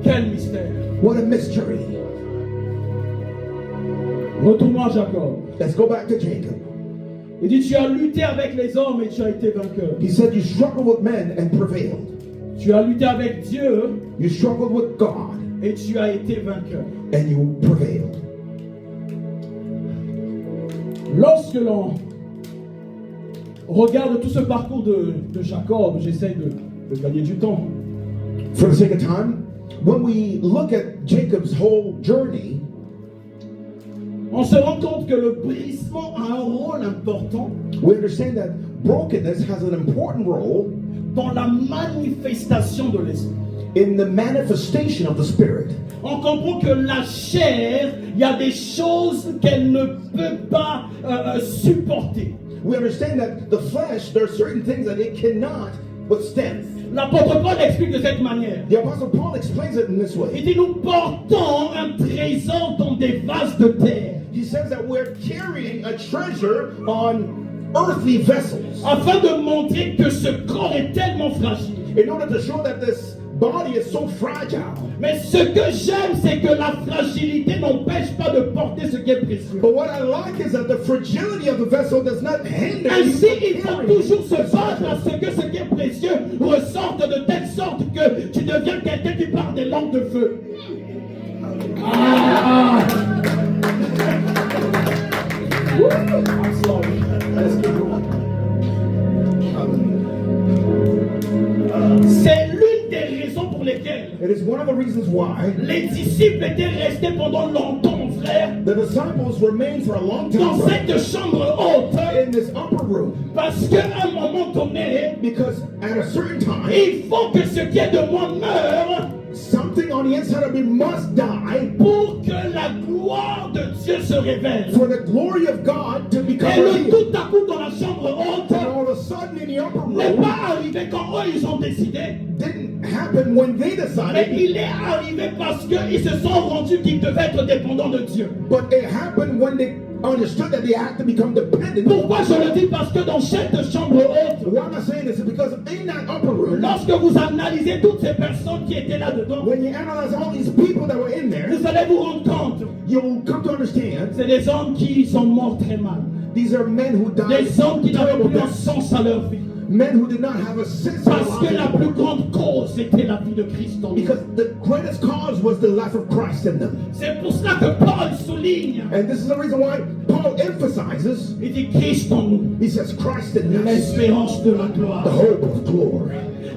Quel mystère. What a mystery. Retournons à Jacob. Let's go back to Jacob. Il dit, tu as lutté avec les hommes et tu as été vainqueur. He said, you struggled with men and prevailed. Tu as lutté avec Dieu You struggled with God et tu as été vainqueur. and you prevailed. Lorsque l'on regarde tout ce parcours de Jacob, j'essaie de gagner du temps. For the sake of time, when we look at Jacob's whole journey, On se rend compte que le brisement a un rôle important we understand that brokenness has an important role dans la manifestation de l'esprit. in the manifestation of the Spirit. On comprend que la chair, il y a des choses qu'elle ne peut pas supporter. We understand that the flesh, there are certain things that it cannot withstand. L'apôtre Paul explique de cette manière. The Apostle Paul explains it in this Il way. dit, nous portons un trésor dans des vases de terre, He says that we're carrying a treasure on earthly vessels afin de montrer que ce corps est tellement fragile. in order to show that this body is so fragile. Mais ce que j'aime, c'est que la fragilité n'empêche pas de porter ce qui est précieux. But what I like is that the fragility of the vessel does not hinder you Ainsi, from il faut carrying toujours se this battre à treasure. ce qui est précieux ressorte de telle sorte que tu deviens quelqu'un qui parle des langues de feu. I'm sorry. Let's keep going. C'est l'une des raisons pour lesquelles It is one of the reasons why les disciples étaient restés pendant longtemps, mon frère, the disciples remained for a long dans time cette chambre haute, in this upper room, parce qu'à un moment donné, because at a certain time, il faut que ce qui est de moi meure something on the inside of me must die pour que la gloire de Dieu se révèle. for the glory of God to become Et le revealed. tout à coup dans la chambre haute And all of a sudden in the upper n'est room pas arrivé quand eux ils ont décidé, didn't happen when they mais decided, il est arrivé parce qu'ils se sont rendus qu'ils devaient être dépendants de Dieu. but it happened when they understood that they had to become dependent. Pourquoi je le dis? Parce que dans cette chambre haute, Why am I saying this? Is because in that upper room, lorsque vous analysez toutes ces personnes qui étaient là-dedans, when you analyze all these people that were in there, vous allez vous rendre compte, you'll come to understand c'est des hommes qui sont morts très mal. these are men who died Des hommes qui n'avaient terrible plus un deaths. sens à leur vie. Men who did not have a sense of Parce que la life. plus grande cause était la vie de Christ en eux. Because the greatest cause was the life of Christ in them. C'est pour cela que Paul souligne, And this is the reason why Paul emphasizes, il dit Christ en nous, he says, Christ in us, l'espérance de la the gloire. hope of glory.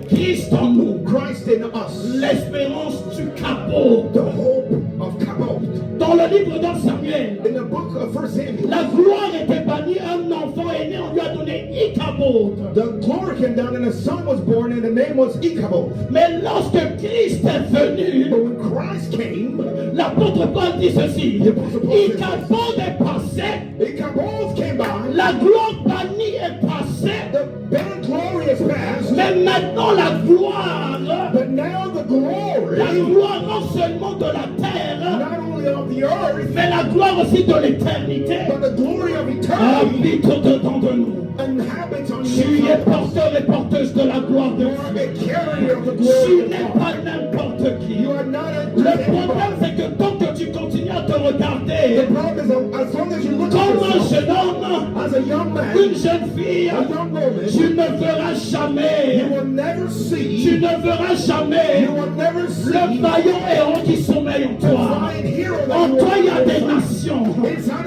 Christ en nous, Christ in us, l'espérance du capot. the hope of Kabod. Dans le livre de Samuel, In the book of 1 Samuel, la gloire était bannie, un enfant est né, on lui a donné Ichabod. the glory came down and a son was born and the name was Ichabod. Mais lorsque Christ est venu, But when Christ came, l'apôtre Paul dit ceci, Ichabod est passé, Ichabod came by, la gloire bannie est passée, the bad glory is past, mais maintenant la gloire, but now the la glory, gloire non seulement de la terre, not only of the earth, mais la gloire aussi de l'éternité, but the glory of eternity habite dedans de nous. inhabits on Tu you. es porteur et porteuse de la gloire de You are Dieu. a carrier of the Tu glory of n'es God. pas n'importe qui. You are not a Le problème, c'est que tant que tu continues à te The regarder problem is that as long as you look comme at un yourself jeune homme, as a young man, une jeune fille, a young woman, tu ne verras you jamais, will never tu see, ne verras jamais you will never le see vaillant héros qui sommeille en the toi. fine hero En that toi, il y you a des are. nations.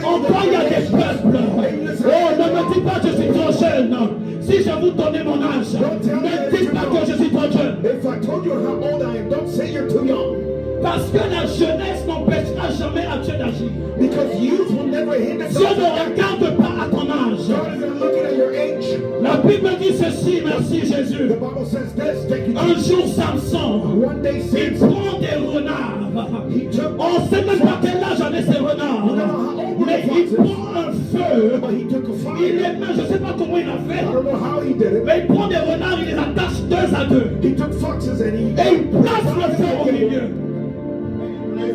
En toi, il y a des peuples. Oh, ne me dis pas que je suis trop jeune. Si je vous donnais mon âge, ne dites pas que je suis trop jeune. If I told you how old I am, don't say you're too young. Parce que la jeunesse n'empêchera jamais à Dieu d'agir. Because youth will never hinder Dieu God. ne regarde pas à ton âge. God isn't looking at your age. La Bible dit ceci, merci Jésus. The Bible says this, thank you, Un Jesus. jour, Samson, One day, il Samson, prend des renards. he took, On ne sait même pas quel âge avaient ces renards. Mais il prend un feu. he took a Il fire. les met, je ne sais pas comment il a I fait. don't know how he did it. Mais il prend des renards, il les attache 2 à 2. He took foxes and he Et il place le feu au milieu.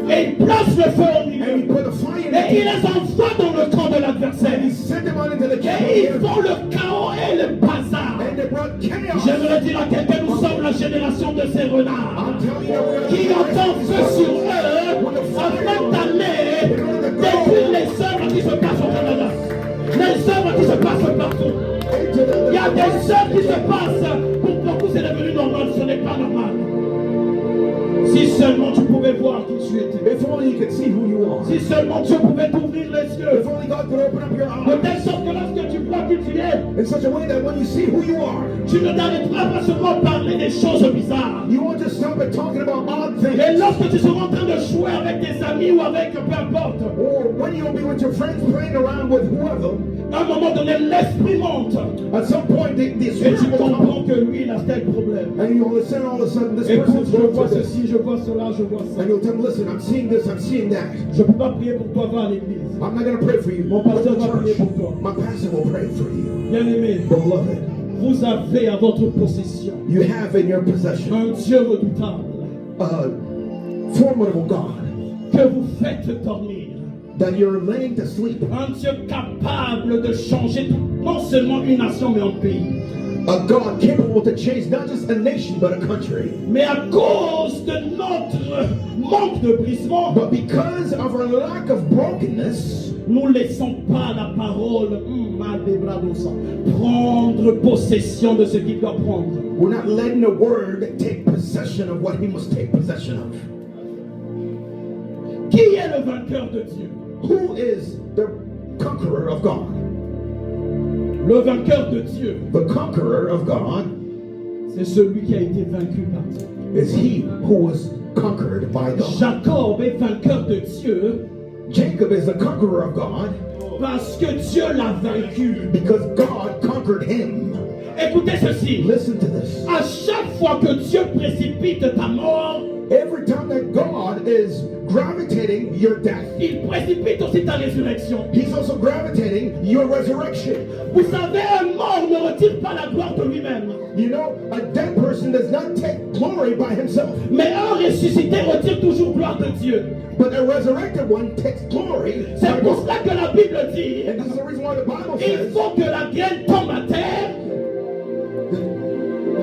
Et il place le feu au and he milieu. put a fire in Et il it. les envoie dans le camp de l'adversaire. And he sent them out into the Et ils camp. font le chaos et le bazar. And they brought chaos. J'aimerais dire à quelqu'un, nous sommes la génération de ces renards. I'm telling you that we're Qui entend feu sur eux afin d'aller détruire les œuvres qui se passent au Canada. Les œuvres qui se passent partout. Il y a des œuvres qui se passent. Pour beaucoup, c'est devenu normal. Ce n'est pas normal. Si seulement tu pouvais voir qui tu étais. If only you could see who you are. Si seulement Dieu pouvait t'ouvrir les If yeux. only God could open up your De telle eyes sorte que lorsque tu vois qui tu es, in such a way that when you see who you are, tu ne t'arrêteras pas seulement parler des choses bizarres. you won't just stop at talking about odd Et things. lorsque tu seras en train de jouer avec tes amis ou avec peu importe, Or when you'll be with your friends playing around with whoever, à un moment donné, l'esprit monte. at some point the Et spirit tu will comprends come. que lui, il a tel problème. And you'll listen all of a sudden this Écoute, person's je going vois through this. ceci, je vois cela, je vois ça. And you'll tell them, listen, I'm seeing this, I'm seeing that. Je ne peux pas prier pour toi, va à l'église. I'm not going to pray for you. Mon Go to pasteur va prier church. pour toi. My pastor will pray for you. Bien-aimé, Beloved, vous avez à votre possession you have in your possession un Dieu redoutable a formidable God que vous faites dormir. that you're laying to sleep. Un Dieu capable de changer non seulement une nation, mais un pays. A God capable to change not just a nation but a country. Mais à cause de notre manque de brisement, But because of our lack of brokenness, nous ne laissons pas la parole prendre possession de ce qu'il doit prendre. we're not letting the word take possession of what he must take possession of. Qui est le vainqueur de Dieu? Who is the conqueror of God? Le vainqueur de Dieu, The conqueror of God c'est celui qui a été vaincu par Dieu. is he who was conquered by God. Jacob est vainqueur de Dieu Jacob is the conqueror of God parce que Dieu l'a vaincu. because God conquered him. Écoutez ceci. Listen to this. À chaque fois que Dieu précipite ta mort, Every time that God is gravitating your death, il précipite aussi ta résurrection. he's also gravitating your resurrection. Vous savez, un mort ne retire pas la gloire de lui-même. You know, a dead person does not take glory by himself, Mais un ressuscité retire toujours gloire de Dieu. but a resurrected one takes glory. by C'est pour God. cela que la Bible dit, And this is the reason why the Bible il says faut que la graine tombe à terre.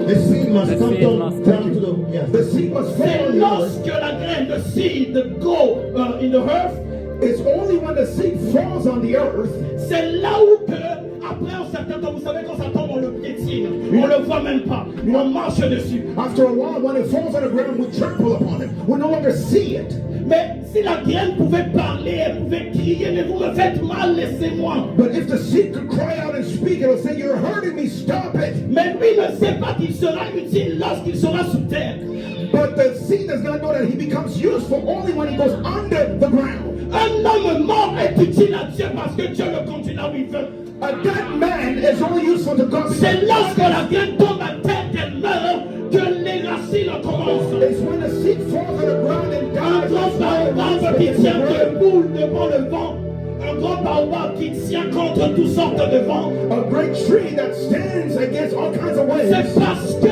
The seed must The come seed down must down come. to the yes. the seed must fall C'est on the earth. lorsque la graine de seed go in the earth, It's only when the seed falls on the earth c'est là où que, à après un certain temps, vous savez, quand ça tombe, on le piétine. On le voit même pas. On marche dessus. After a while, when it falls on the ground, we trample upon it. We no longer see it. Mais si la graine pouvait parler, elle pouvait crier, mais vous me faites mal, laissez-moi. But if the seed could cry out and speak, it'll say, you're hurting me, stop it. Mais lui ne sait pas qu'il sera utile lorsqu'il sera sous terre. But the seed does not know that he becomes useful only when he goes under the ground. Un homme mort est utile à Dieu parce que Dieu le conduit là où il veut. A dead man is only useful to God. C'est lorsque la graine tombe à terre qu'elle meurt que les racines commencent. It's when the seed falls on the ground and Un dies. grand baobab qui tient debout devant le vent. Un grand baobab qui tient contre toutes sortes de vents. A great tree that stands against all kinds of waves. C'est parce que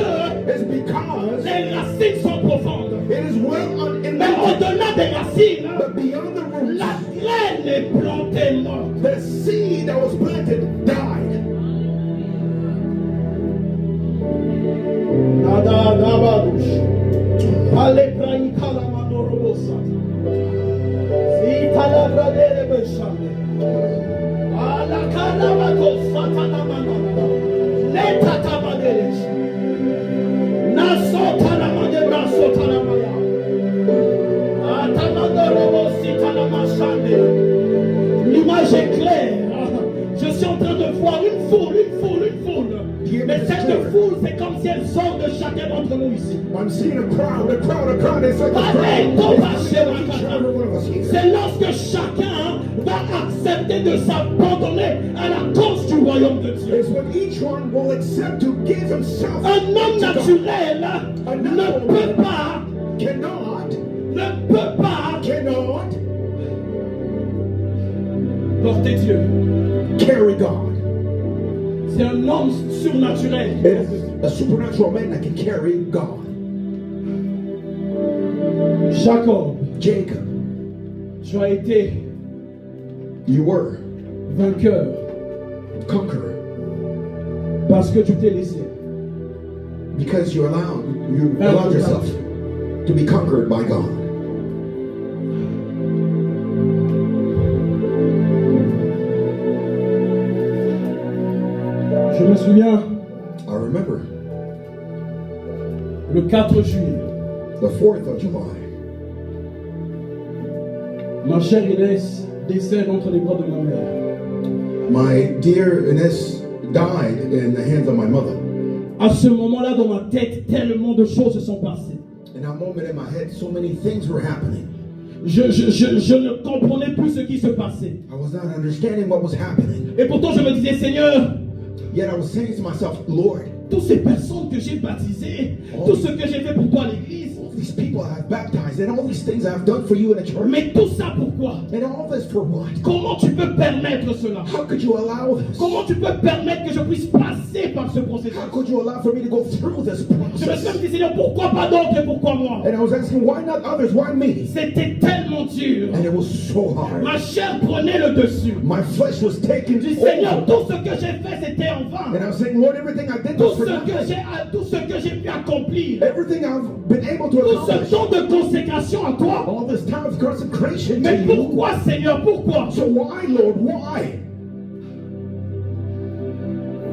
It's because les racines sont profondes. it is well Mais embedded. au-delà des racines, But beyond the roots, la graine est plantée morte. the seed that was planted died. Nada nabadush. Ale prai kalamano robosa. Si palabra de beshande. Ala kalamato satana manana. Leta tabadesh. Naso talamade braso talamaya. Atamando robosi talamashande. L'image est claire. Je suis en train de voir une foule. Mais cette foule, c'est comme si elle sort de chacun d'entre nous ici. I'm seeing a crowd. It's like a crowd. C'est lorsque chacun va accepter de s'abandonner à la cause du royaume de Dieu. It's when each one will accept to give himself. Un homme naturel ne peut pas cannot porter Dieu. carry God. C'est un homme surnaturel. It's a supernatural man that can carry God. Jacob, tu as été You were vainqueur conqueror parce que tu t'es laissé. because you allowed yourself to be conquered by God. Je me souviens, I remember le 4 juillet, the 4th of July. ma chère Inès décède entre les bras de ma mère. My dear Ines died in the hands of my mother. À ce moment-là, dans ma tête, tellement de choses se sont passées. In that moment in my head, so many things were happening. Je ne comprenais plus ce qui se passait. I was not understanding what was happening. Et pourtant, je me disais, Seigneur, Yet I was saying to myself, Lord, toutes ces personnes que j'ai baptisées, tout ce que j'ai fait pour toi à l'église, all these people I have baptized and all these things I have done for you in the church. mais tout ça pourquoi? And all this for what? Comment tu peux permettre cela? How could you allow this? Comment tu peux permettre que je puisse passer par ce processus? How could you allow for me to go through this Je me suis process? dit, Seigneur, pourquoi pas d'autres et pourquoi moi? And I was asking, why not others? Why me? C'était tellement dur. And it was so hard. Ma chair prenait le dessus. My flesh was taken Je dis, Seigneur, over. tout ce que j'ai fait, c'était en vain. And I was saying, Lord, everything I did Tout was for ce que nothing. tout ce que j'ai pu accomplir, Everything I've been able to tout ce accomplish. temps de consécration à toi. All this time of consecration to Mais you. pourquoi, Seigneur, pourquoi? So why, Lord, why?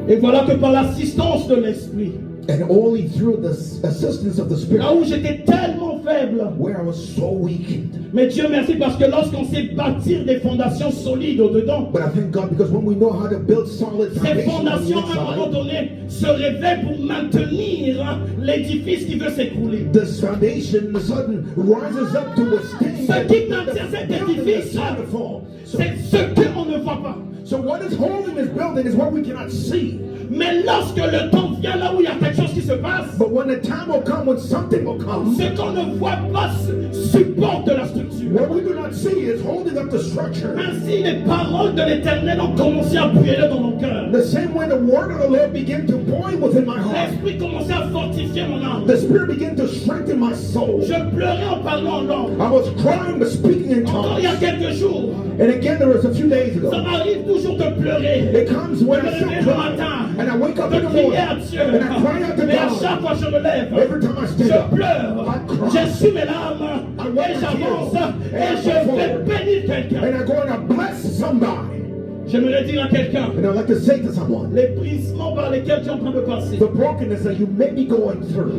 Et voilà que par l'assistance de l'Esprit, And only through the assistance of the Spirit, là où j'étais tellement faible, where I was so weakened. mais Dieu merci parce que lorsqu'on sait bâtir des fondations solides au-dedans, But I thank God because when we know how to build solid ces foundations on the fondations à un moment inside, donné se réveillent pour maintenir l'édifice qui veut s'écrouler. this foundation the sudden rises up to withstand. Ce qui maintient cet édifice, So, c'est ce qu'on ne voit pas. so what is holding this building is what we cannot see. Mais lorsque le temps vient là où il y a quelque chose qui se passe, But when the time will come, when something will come, ce qu'on ne voit pas supporte la structure. what we do not see is holding up the structure. Ainsi, les paroles de l'Éternel ont commencé à brûler dans mon cœur. The same way the word of the Lord began to boil within my heart. L'Esprit commençait à fortifier mon âme. The Spirit began to strengthen my soul. Je pleurais en parlant en langue. I was crying but speaking in Encore il y a tongues. quelques jours, And again, there was a few days ça ago. m'arrive toujours de pleurer, It comes when de I me feel lever le crying. matin, And I wake up de in the crier morning. à Dieu. And I cry out to Mais à God. chaque fois que je me lève, Every time I stand je up, pleure, I cry. j'essuie mes larmes, et j'avance, et je vais bénir quelqu'un. And I go and I bless somebody. J'aimerais dire à quelqu'un, And I'd like to say to someone, les brisements par lesquels tu es en train de passer. the brokenness that you may be going through.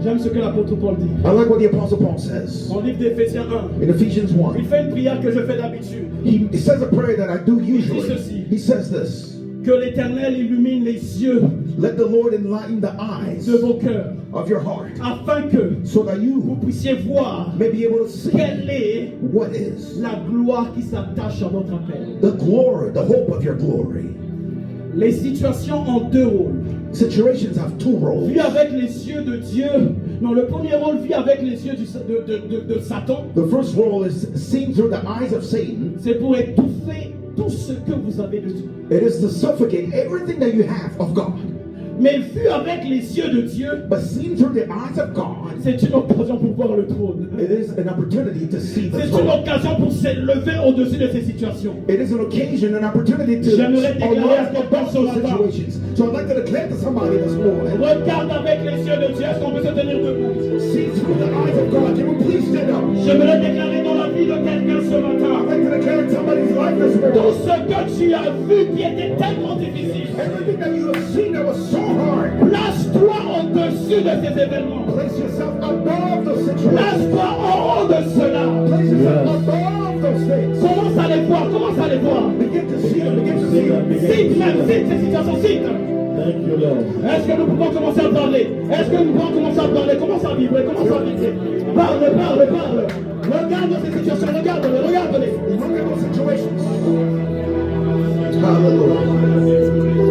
J'aime ce que l'apôtre Paul dit. I like what the Apostle Paul says Dans le livre d'Éphésiens 1, in Ephesians il 1. fait une prière que je fais d'habitude. He says a prayer that I do usually. ceci. He says this. Que l'Éternel illumine les yeux Let the Lord enlighten the eyes de vos cœurs, of your heart afin que so that vous you puissiez voir may be able to see quelle est what is la gloire qui s'attache à votre appel. the glory, the hope of your glory. Les situations ont deux rôles. Situations have two roles. Vu avec les yeux de Dieu. Non, le premier rôle vit avec les yeux de Satan. The first role is seen through the eyes of Satan. C'est pour étouffer tout ce que vous avez de Dieu. It is to suffocate everything that you have of God. Mais vu avec les yeux de Dieu, But seen through the eyes of God, c'est une occasion pour voir le trône. it is an opportunity to see the C'est une throne. occasion pour s'élever au-dessus de ces situations. It is an occasion, an opportunity to J'aimerais déclarer à arise quelqu'un above ce those matin. situations. So I'd like to declare to somebody this morning, Regarde avec les yeux de Dieu, est-ce qu'on peut se tenir debout? see through the eyes of God. Can we please stand up? J'aimerais déclarer dans la vie de quelqu'un ce I'd matin. like to declare in somebody's life this Tout morning, ce que tu as vu qui était tellement difficile, everything that you have seen that was so hard, place-toi au-dessus de ces événements. place yourself above those situations. Place-toi en haut de cela. Place yourself above those things. Commence à les voir, commence à les voir. Begin to see them, begin to see them. Cite même, cite ces situations, cite. Thank you, Lord. Est-ce que nous pouvons commencer à parler? Est-ce que nous pouvons commencer à parler? Commence à vibrer, commence à vibrer. Parle, parle, parle. Regarde ces situations, regarde-les, regarde-les. Look at those situations. Hallelujah.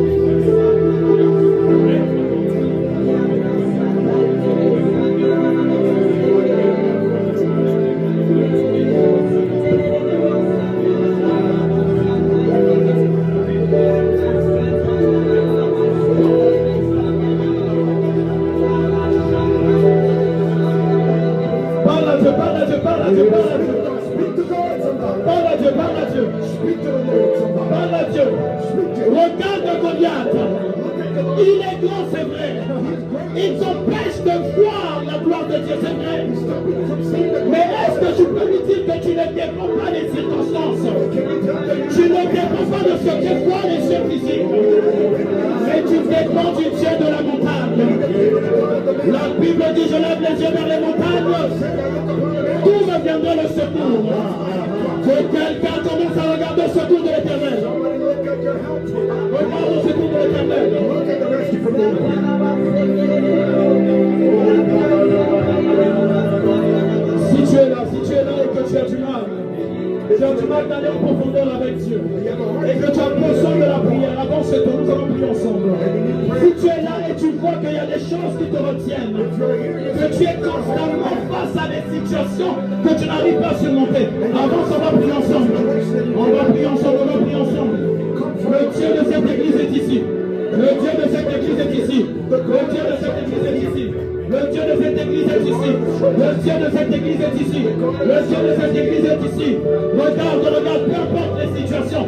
Parle à Dieu, parle à Dieu, parle à Dieu, parle à Dieu. Speak to God somebody. Parle à Dieu, parle à Dieu. Speak to the Lord somebody. Parle à Dieu. Regarde Goliath. Il est grand, c'est vrai. Il t'empêche de voir la gloire de Dieu, c'est vrai. Mais est-ce que tu peux lui dire que tu ne dépends pas des circonstances? Tu ne dépends pas de ce que voient les yeux physiques. Mais tu dépends du Dieu de la montagne. La Bible dit, je lève les yeux vers les montagnes. D'où me viendra le secours? Que quelqu'un commence à regarder le secours de l'Éternel. Regarde le secours de l'Éternel. Si tu es là et que tu as du mal d'aller en profondeur avec Dieu, et que tu as besoin de la prière, avant ce temps, nous allons prier ensemble. Si tu es là et tu vois qu'il y a des choses qui te retiennent, que tu es constamment face à des situations que tu n'arrives pas à surmonter, avance, on va prier ensemble. On va prier ensemble, on va prier ensemble. Le Dieu de cette église est ici. Le Dieu de cette église est ici. Le Dieu de cette église est ici. Le Dieu de cette église est ici. Le Dieu de cette église est ici. Le Dieu de cette église est ici. Regarde, regarde, peu importe les situations.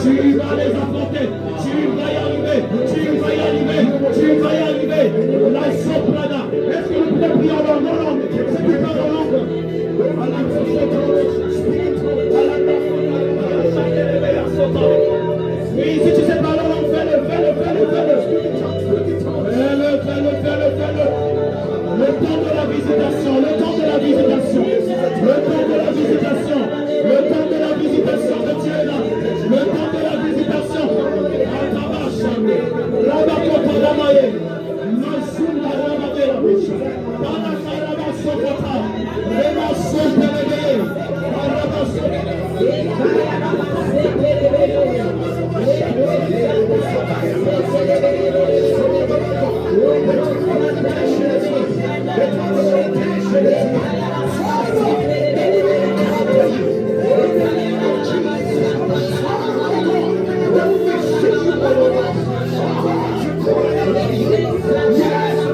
Tu vas les affronter. Tu vas y arriver. Tu vas y arriver. Tu vas y arriver. La soprana. Est-ce que vous pouvez prier en langue? En langue. C'est qui parle en langue? Oui, si tu sais parler en langue, fais-le, fais-le, fais-le, fais-le. Fais-le, fais-le, fais-le, fais-le. Le temps de la visitation, le temps de la visitation, le temps de la visitation, le temps de la visitation de Dieu est là, le temps de la visitation. Atabash, Rabakota Ramaye, Masunda Ramade la bouche, Panakaraba Sokota, Rema Sotelebe, Yes,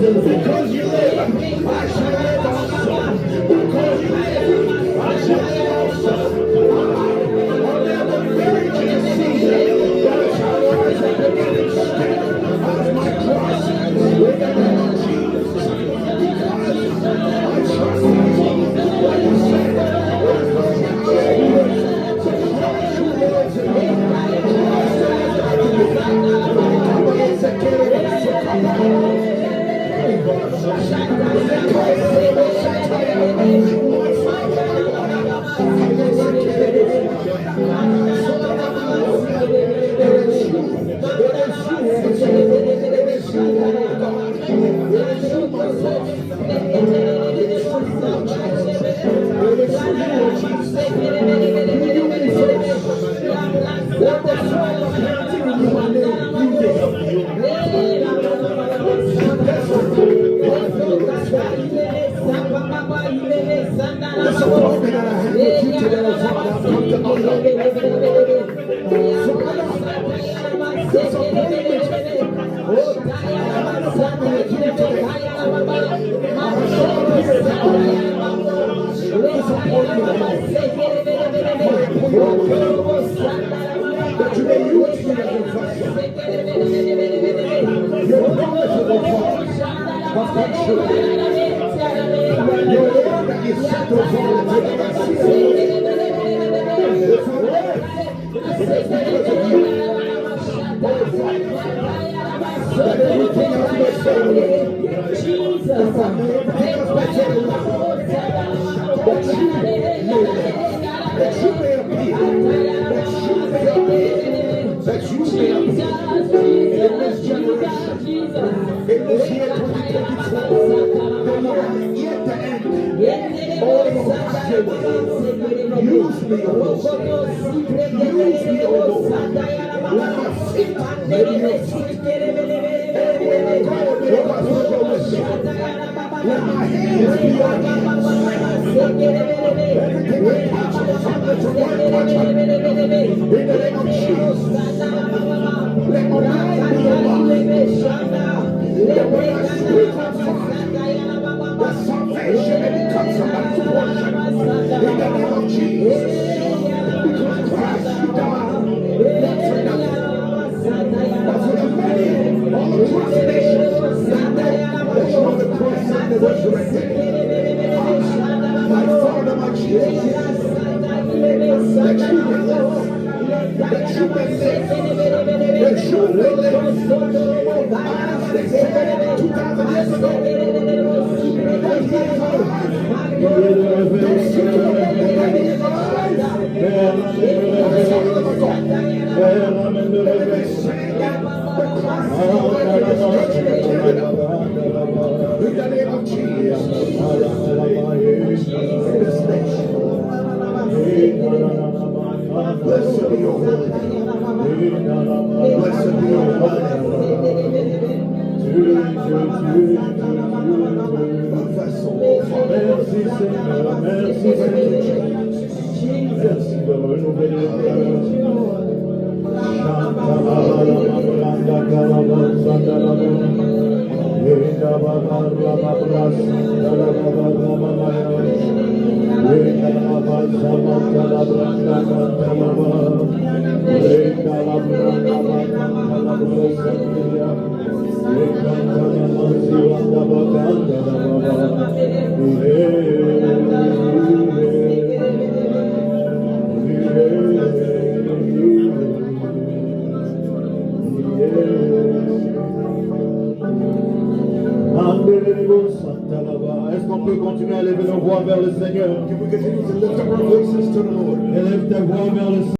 Because you live, I shall live also. Because you live, I shall live also. I'll never bury to the sea, but I shall rise up again and stand out of my cross with the name of Jesus. Because I trust in you. Like you said, there's no power in you. So Christ who lives in me. Christ who lives in me. Come on, say, get it, come on. This appointment that I have with you today, oh Father, I've come to honor. This appointment, with you today. I shall be here now. This appointment, that you may use me as your vessel. Your promises, oh Father, must come true. Your word that you sent, oh Father, to never see. It's a word. It's because of you. Oh Father, that everything else must say, Jesus, take us back to the Lord. That you may appear. That you may appear in this generation, in this year 2024. The Lord yet to end. Oh Lord, use me, O Lord. Use me, O Lord. Let my feet be your feet. Everywhere I go, let my foot go with you. Let my hands be your hands. Everything I touch, oh Father, to one touch. In the name of Jesus. Let my mind be your mind. That when I speak on fire, the salvation that becomes somebody's portion. In the name of Jesus. Because Christ, you died, not for nothing, but for the many, all across the nations, that you are the cross and the resurrected. My Father, my Jesus, that you may live. That you may live. That you may live. They said 2,000 years ago that he is alive. Don't see that he is alive. I saw them ago. And they say that the Christ is alive in this judgment. In the name of Jesus. In this nation. Blessed be your holy name. Blessed be your holy name. A vessel, oh Father. Est-ce qu'on peut continuer à lever nos voix vers le Seigneur? Can we continue to lift up our voices to the Lord? Élève ta voix vers le Seigneur.